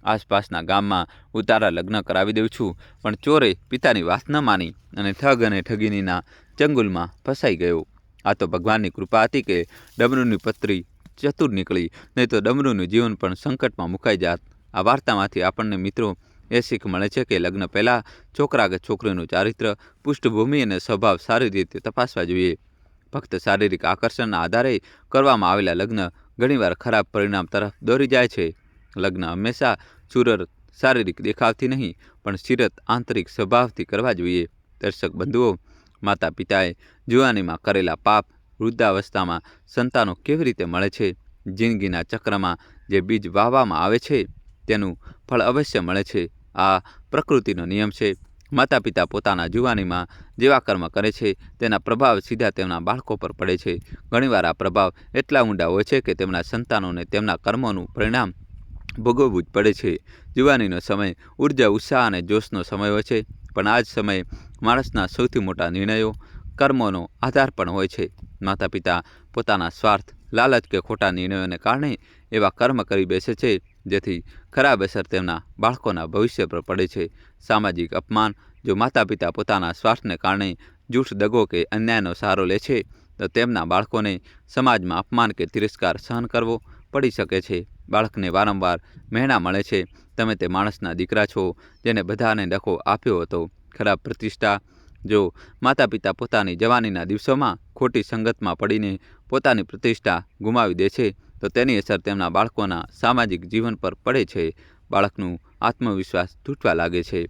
[SPEAKER 1] આસપાસના ગામમાં હું તારા લગ્ન કરાવી દઉં છું. પણ ચોરે પિતાની વાત ન માની અને ઠગ અને ઠગીનીના ચંગુલમાં ફસાઈ ગયો. આ તો ભગવાનની કૃપા હતી કે ડમરૂની પત્રી ચતુર નીકળી, નહીં તો ડમરૂનું જીવન પણ સંકટમાં મુકાઈ જાત. આ વાર્તામાંથી આપણને મિત્રો એ શીખ મળે છે કે લગ્ન પહેલાં છોકરા કે છોકરીનું ચારિત્ર, પૃષ્ઠભૂમિ અને સ્વભાવ સારી રીતે તપાસવા જોઈએ. ફક્ત શારીરિક આકર્ષણના આધારે કરવામાં આવેલા લગ્ન ઘણીવાર ખરાબ પરિણામ તરફ દોરી જાય છે. લગ્ન હંમેશા સુરત શારીરિક દેખાવથી નહીં પણ સીરત આંતરિક સ્વભાવથી કરવા જોઈએ. દર્શક બંધુઓ, માતા પિતાએ જુવાનીમાં કરેલા પાપ વૃદ્ધાવસ્થામાં સંતાનો કેવી રીતે મળે છે? જિંદગીના ચક્રમાં જે બીજ વાવવામાં આવે છે તેનું ફળ અવશ્ય મળે છે. આ પ્રકૃતિનો નિયમ છે. માતા પિતા પોતાના જુવાનીમાં જેવા કર્મ કરે છે તેના પ્રભાવ સીધા તેમના બાળકો પર પડે છે. ઘણીવાર આ પ્રભાવ એટલા ઊંડા હોય છે કે તેમના સંતાનોને તેમના કર્મોનું પરિણામ ભોગવવું જ પડે છે. જુવાનીનો સમય ઉર્જા, ઉત્સાહ અને જોશનો સમય હોય છે, પણ આ જ સમયે માણસના સૌથી મોટા નિર્ણયો, કર્મોનો આધાર પણ હોય છે. માતા પિતા પોતાના સ્વાર્થ, લાલચ કે ખોટા નિર્ણયોને કારણે એવા કર્મ કરી બેસે છે જેથી ખરાબ અસર તેમના બાળકોના ભવિષ્ય પર પડે છે. સામાજિક અપમાન: જો માતા પિતા પોતાના સ્વાર્થને કારણે જૂઠ, દગો કે અન્યાયનો સહારો લે છે તો તેમના બાળકોને સમાજમાં અપમાન કે તિરસ્કાર સહન કરવો પડી શકે છે. બાળકને વારંવાર મહેણા મળે છે, તમે તે માણસના દીકરા છો જેને બધાને ડખો આપ્યો હતો. ખરાબ પ્રતિષ્ઠા: જો માતા પિતા પોતાની જવાનીના દિવસોમાં ખોટી સંગતમાં પડીને પોતાની પ્રતિષ્ઠા ગુમાવી દે છે તો તેની અસર તેમના બાળકોના સામાજિક જીવન પર પડે છે. બાળકનું આત્મવિશ્વાસ તૂટવા લાગે છે.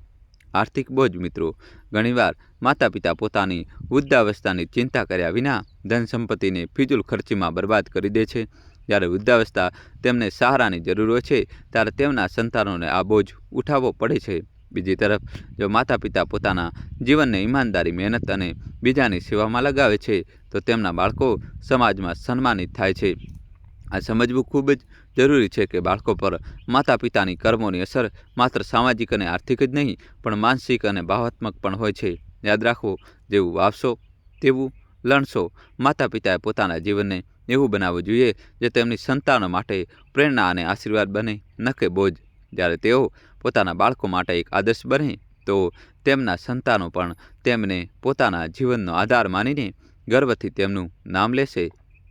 [SPEAKER 1] આર્થિક બોજ: મિત્રો, ઘણીવાર માતા પિતા પોતાની વૃદ્ધાવસ્થાની ચિંતા કર્યા વિના ધન સંપત્તિને ફિજૂલ ખર્ચીમાં બરબાદ કરી દે છે. જ્યારે વૃદ્ધાવસ્થા તેમને સહારાની જરૂર હોય છે ત્યારે તેમના સંતાનોને આ બોજ ઉઠાવવો પડે છે. બીજી તરફ, જો માતા પિતા પોતાના જીવનને ઈમાનદારી, મહેનત અને બીજાની સેવામાં લગાવે છે તો તેમના બાળકો સમાજમાં સન્માનિત થાય છે. આ સમજવું ખૂબ જ જરૂરી છે કે બાળકો પર માતા પિતાની કર્મોની અસર માત્ર સામાજિક અને આર્થિક જ નહીં પણ માનસિક અને ભાવાત્મક પણ હોય છે. યાદ રાખો, જેવું વાવશો તેવું લણશો. માતા પિતાએ પોતાના જીવનને એવું બનાવવું જોઈએ જે તેમની સંતાનો માટે પ્રેરણા અને આશીર્વાદ બને, ન કે બોજ. જ્યારે તેઓ પોતાના બાળકો માટે એક આદર્શ બને તો તેમના સંતાનો પણ તેમને પોતાના જીવનનો આધાર માનીને ગર્વથી તેમનું નામ લેશે.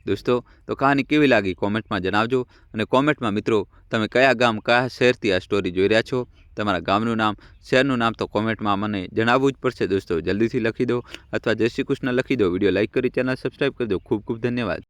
[SPEAKER 1] દોસ્તો, તો કહાની કેવી લાગી કોમેન્ટમાં જણાવજો. અને કોમેન્ટમાં મિત્રો, તમે કયા ગામ, કયા શહેરથી આ સ્ટોરી જોઈ રહ્યા છો, તમારા ગામનું નામ, શહેરનું નામ તો કોમેન્ટમાં મને જણાવવું જ પડશે. દોસ્તો, જલ્દીથી લખી દો અથવા જય શ્રી કૃષ્ણ લખી દો. વિડીયો લાઇક કરી ચેનલ સબસ્ક્રાઈબ કરી દો. ખૂબ ખૂબ ધન્યવાદ.